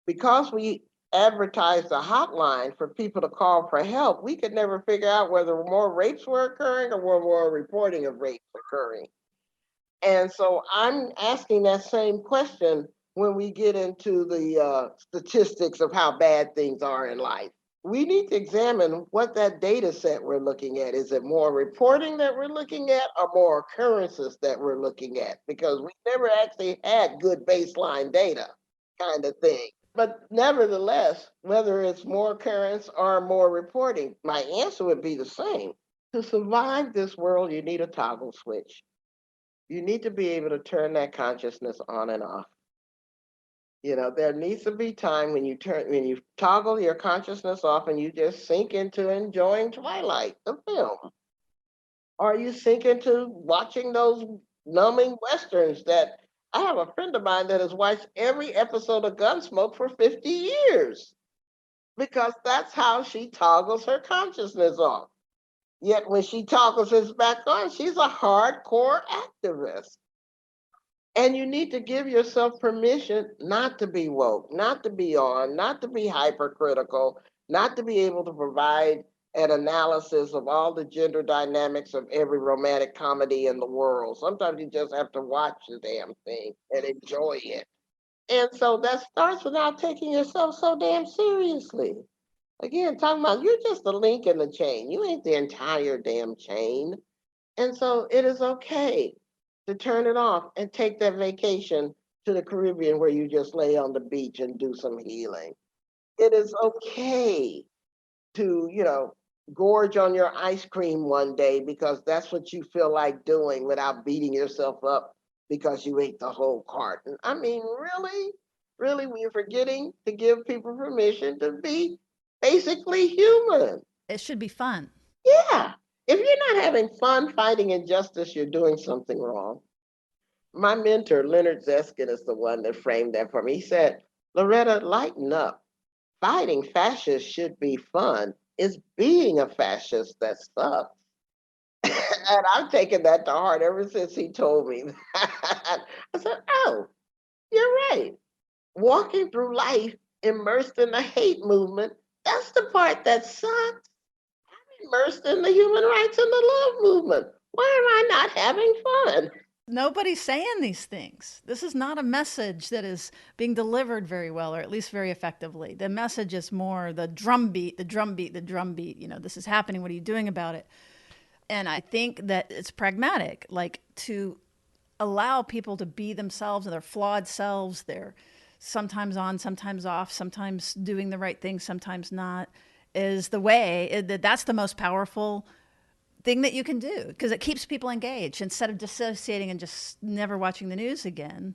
A: because we advertised a hotline for people to call for help, we could never figure out whether more rapes were occurring or were more reporting of rapes occurring. And so I'm asking that same question when we get into the statistics of how bad things are in life. We need to examine what that data set we're looking at. Is it more reporting that we're looking at or more occurrences that we're looking at? Because we never actually had good baseline data kind of thing. But nevertheless, whether it's more occurrence or more reporting, my answer would be the same. To survive this world, you need a toggle switch. You need to be able to turn that consciousness on and off. There needs to be time when you toggle your consciousness off and you just sink into enjoying Twilight, the film. Or you sink into watching those numbing westerns that I have a friend of mine that has watched every episode of Gunsmoke for 50 years because that's how she toggles her consciousness off. Yet when she toggles it back on, she's a hardcore activist. And you need to give yourself permission not to be woke, not to be on, not to be hypercritical, not to be able to provide an analysis of all the gender dynamics of every romantic comedy in the world. Sometimes you just have to watch the damn thing and enjoy it. And so that starts with not taking yourself so damn seriously. Again, talking about you're just a link in the chain. You ain't the entire damn chain. And so it is okay to turn it off and take that vacation to the Caribbean where you just lay on the beach and do some healing. It is okay to, gorge on your ice cream one day because that's what you feel like doing without beating yourself up because you ate the whole carton. I mean, really? Really, we're forgetting to give people permission to be basically human.
B: It should be fun.
A: Yeah. If you're not having fun fighting injustice, you're doing something wrong. My mentor, Leonard Zeskin, is the one that framed that for me. He said, Loretta, lighten up. Fighting fascists should be fun. It's being a fascist that sucks. And I've taken that to heart ever since he told me that. I said, oh, you're right. Walking through life immersed in the hate movement, that's the part that sucks. Immersed in the human rights and the love movement. Why am I not having fun?
B: Nobody's saying these things. This is not a message that is being delivered very well, or at least very effectively. The message is more the drumbeat, the drumbeat, the drumbeat. This is happening. What are you doing about it? And I think that it's pragmatic, like to allow people to be themselves and their flawed selves. They're sometimes on, sometimes off, sometimes doing the right thing, sometimes not, is the way. That's the most powerful thing that you can do because it keeps people engaged instead of dissociating and just never watching the news again.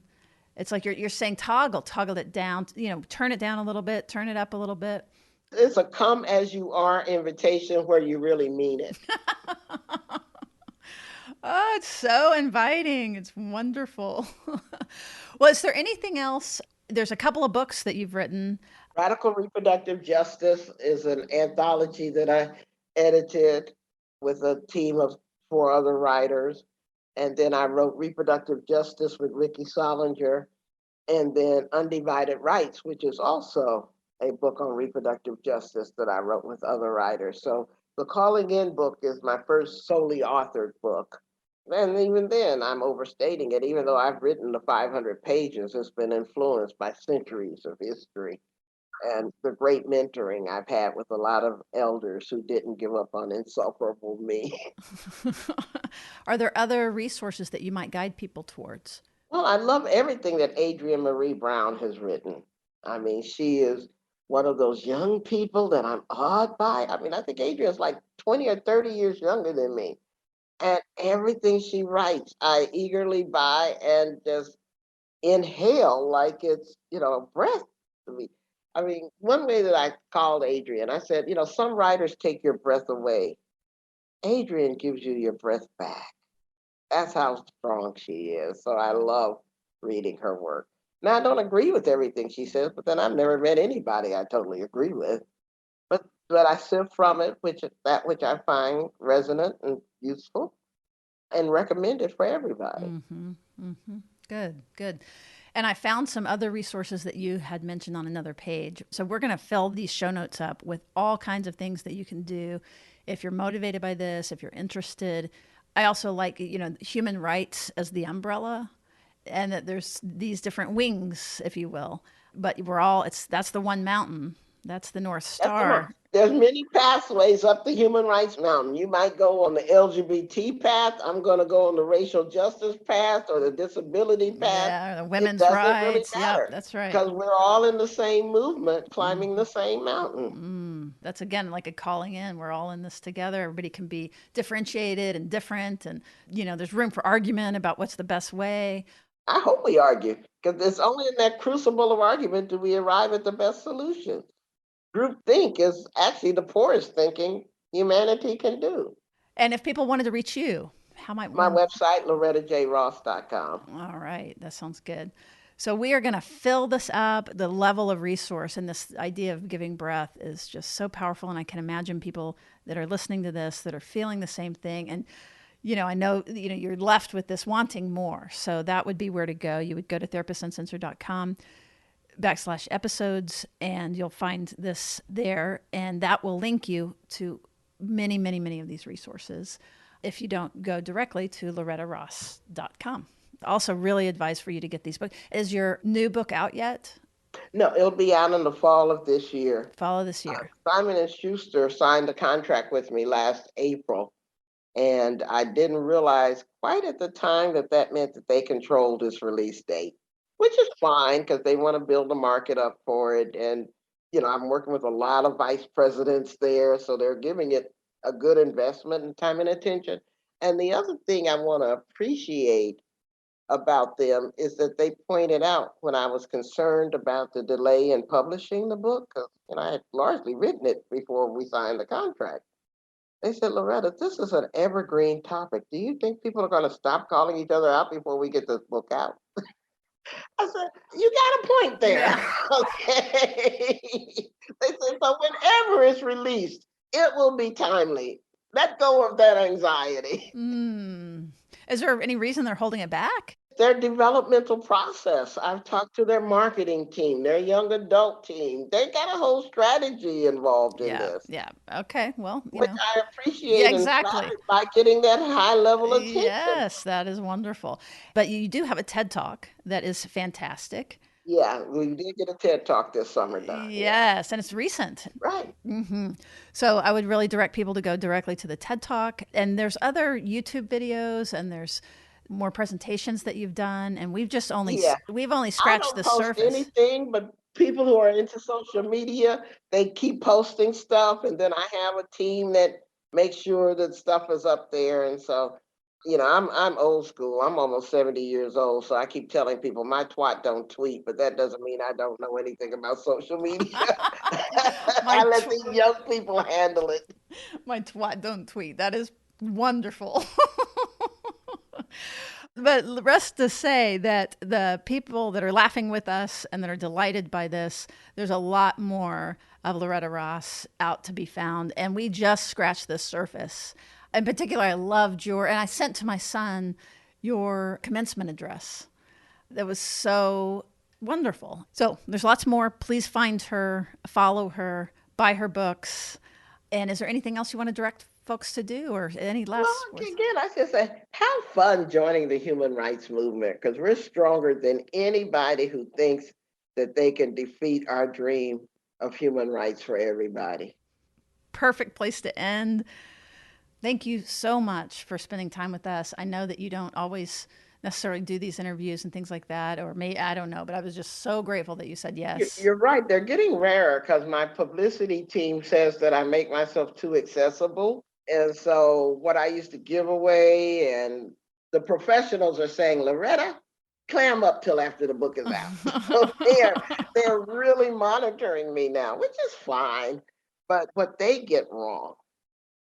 B: It's like you're saying toggle it down, turn it down a little bit, turn it up a little bit.
A: It's a come as you are invitation where you really mean it.
B: Oh, it's so inviting. It's wonderful. Well, is there anything else? There's a couple of books that you've written.
A: Radical Reproductive Justice is an anthology that I edited with a team of 4 other writers. And then I wrote Reproductive Justice with Ricky Solinger, and then Undivided Rights, which is also a book on reproductive justice that I wrote with other writers. So the Calling In book is my first solely authored book. And even then, I'm overstating it. Even though I've written the 500 pages, it's been influenced by centuries of history and the great mentoring I've had with a lot of elders who didn't give up on insufferable me.
B: Are there other resources that you might guide people towards?
A: Well, I love everything that Adrienne Marie Brown has written. I mean, she is one of those young people that I'm awed by. I mean, I think Adrienne's like 20 or 30 years younger than me. And everything she writes, I eagerly buy and just inhale like it's, a breath to me. I mean, one way that I called Adrienne, I said, some writers take your breath away. Adrienne gives you your breath back. That's how strong she is. So I love reading her work. Now I don't agree with everything she says, but then I've never met anybody I totally agree with. But I sift from it which I find resonant and useful and recommend it for everybody.
B: Mm-hmm. Mm-hmm. Good. And I found some other resources that you had mentioned on another page. So we're going to fill these show notes up with all kinds of things that you can do if you're motivated by this, if you're interested. I also like, human rights as the umbrella, and that there's these different wings, if you will. But that's the one mountain. That's the North Star.
A: There's many pathways up the human rights mountain. You might go on the LGBT path. I'm going to go on the racial justice path or the disability path.
B: Yeah, the women's rights.
A: Really matter,
B: that's right.
A: Because we're all in the same movement, climbing the same mountain.
B: That's again like a calling in. We're all in this together. Everybody can be differentiated and different, and there's room for argument about what's the best way.
A: I hope we argue, because it's only in that crucible of argument do we arrive at the best solutions. Groupthink is actually the poorest thinking humanity can do.
B: And if people wanted to reach you, how might
A: my website, lorettajross.com.
B: All right, that sounds good. So we are going to fill this up. The level of resource and this idea of giving breath is just so powerful. And I can imagine people that are listening to this that are feeling the same thing. And, I know, you're left with this wanting more. So that would be where to go. You would go to therapistuncensored.com/episodes, and you'll find this there. And that will link you to many, many, many of these resources if you don't go directly to lorettaross.com. Also, really advise for you to get these books. Is your new book out yet?
A: No, it'll be out in the fall of this year.
B: Fall this year.
A: Simon and Schuster signed a contract with me last April, and I didn't realize quite at the time that that meant that they controlled its release date, which is fine because they want to build a market up for it. And, I'm working with a lot of vice presidents there, so they're giving it a good investment in time and attention. And the other thing I want to appreciate about them is that they pointed out when I was concerned about the delay in publishing the book, because I had largely written it before we signed the contract. They said, Loretta, this is an evergreen topic. Do you think people are going to stop calling each other out before we get this book out? I said, you got a point there.
B: Yeah.
A: Okay. They said, so whenever it's released, it will be timely. Let go of that anxiety.
B: Is there any reason they're holding it back?
A: Their developmental process. I've talked to their marketing team, their young adult team. They got a whole strategy involved in this,
B: Yeah. Okay. Well,
A: which I appreciate
B: Yeah,
A: and
B: exactly.
A: flattered by getting that high level attention.
B: Yes, that is wonderful. But you do have a TED Talk that is fantastic.
A: Yeah, we did get a TED Talk this summer done.
B: Yes, and it's recent.
A: Right.
B: So I would really direct people to go directly to the TED Talk. And there's other YouTube videos, and there's more presentations that you've done. And we've just only
A: Yeah.
B: we've only
A: I
B: scratched
A: don't
B: the
A: post
B: surface.
A: anything, but people who are into social media, they keep posting stuff, and then I have a team that makes sure that stuff is up there. And so, I'm old school. I'm almost 70 years old, so I keep telling people my twat don't tweet, but that doesn't mean I don't know anything about social media. I let these young people handle it.
B: My twat don't tweet. That is wonderful. But rest to say that the people that are laughing with us and that are delighted by this, there's a lot more of Loretta Ross out to be found. And we just scratched the surface. In particular, I loved and I sent to my son your commencement address. That was so wonderful. So there's lots more. Please find her, follow her, buy her books. And is there anything else you want to direct folks to do, or any last
A: words? Again, I just say, have fun joining the human rights movement, because we're stronger than anybody who thinks that they can defeat our dream of human rights for everybody.
B: Perfect place to end. Thank you so much for spending time with us. I know that you don't always necessarily do these interviews and things like that, or maybe, I don't know, but I was just so grateful that you said yes.
A: You're right. They're getting rarer because my publicity team says that I make myself too accessible. And so what I used to give away, and the professionals are saying, Loretta, clam up till after the book is out. So they're really monitoring me now, which is fine. But what they get wrong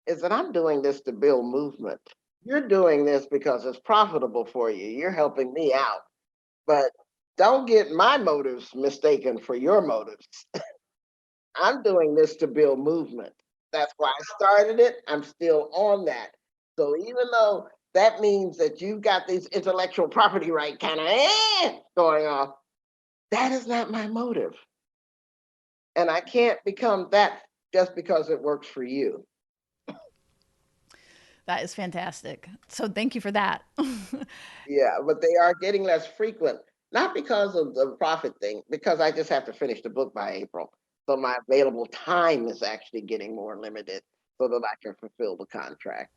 A: is that I'm doing this to build movement. You're doing this because it's profitable for you. You're helping me out. But don't get my motives mistaken for your motives. I'm doing this to build movement. That's why I started it. I'm still on that. So even though that means that you've got these intellectual property right kind of going off, that is not my motive. And I can't become that just because it works for you.
B: That is fantastic. So thank you for that.
A: Yeah, but they are getting less frequent, not because of the profit thing, because I just have to finish the book by April. So my available time is actually getting more limited so that I can fulfill the contract.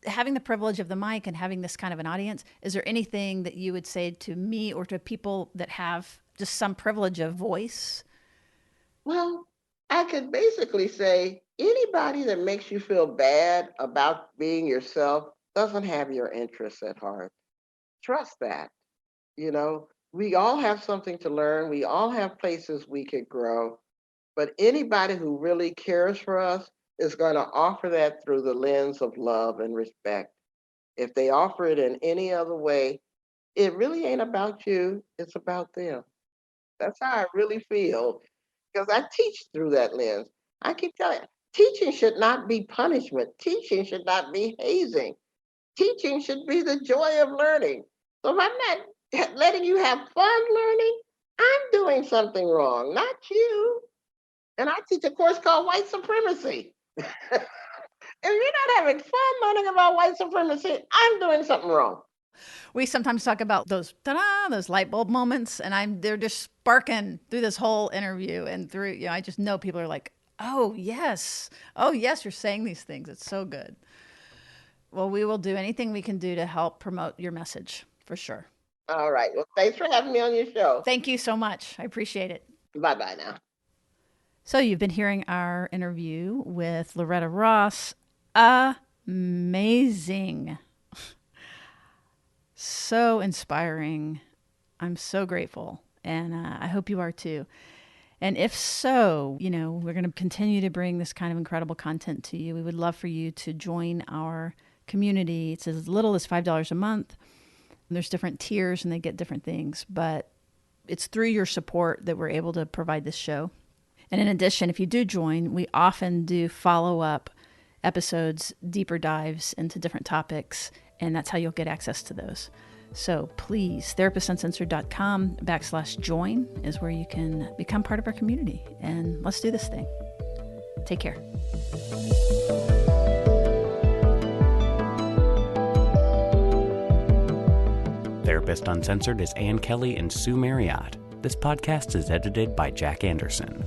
B: Having the privilege of the mic and having this kind of an audience, is there anything that you would say to me or to people that have just some privilege of voice?
A: Well, I could basically say anybody that makes you feel bad about being yourself doesn't have your interests at heart. Trust that. We all have something to learn. We all have places we could grow. But anybody who really cares for us is going to offer that through the lens of love and respect. If they offer it in any other way, it really ain't about you, it's about them. That's how I really feel, because I teach through that lens. I keep telling you, teaching should not be punishment. Teaching should not be hazing. Teaching should be the joy of learning. So if I'm not letting you have fun learning, I'm doing something wrong, not you. And I teach a course called White Supremacy. If you're not having fun learning about white supremacy, I'm doing something wrong.
B: We sometimes talk about those ta-da, those light bulb moments, and they're just sparking through this whole interview and through, I just know people are like, oh yes, you're saying these things. It's so good. Well, we will do anything we can do to help promote your message for sure.
A: All right. Well, thanks for having me on your show.
B: Thank you so much. I appreciate it.
A: Bye-bye now.
B: So you've been hearing our interview with Loretta Ross. Amazing. So inspiring. I'm so grateful. And I hope you are too. And if so, we're going to continue to bring this kind of incredible content to you. We would love for you to join our community. It's as little as $5 a month. There's different tiers and they get different things, but it's through your support that we're able to provide this show. And in addition, if you do join, we often do follow-up episodes, deeper dives into different topics, and that's how you'll get access to those. So please, therapistsuncensored.com/join is where you can become part of our community. And let's do this thing. Take care.
C: Therapist Uncensored is Ann Kelly and Sue Marriott. This podcast is edited by Jack Anderson.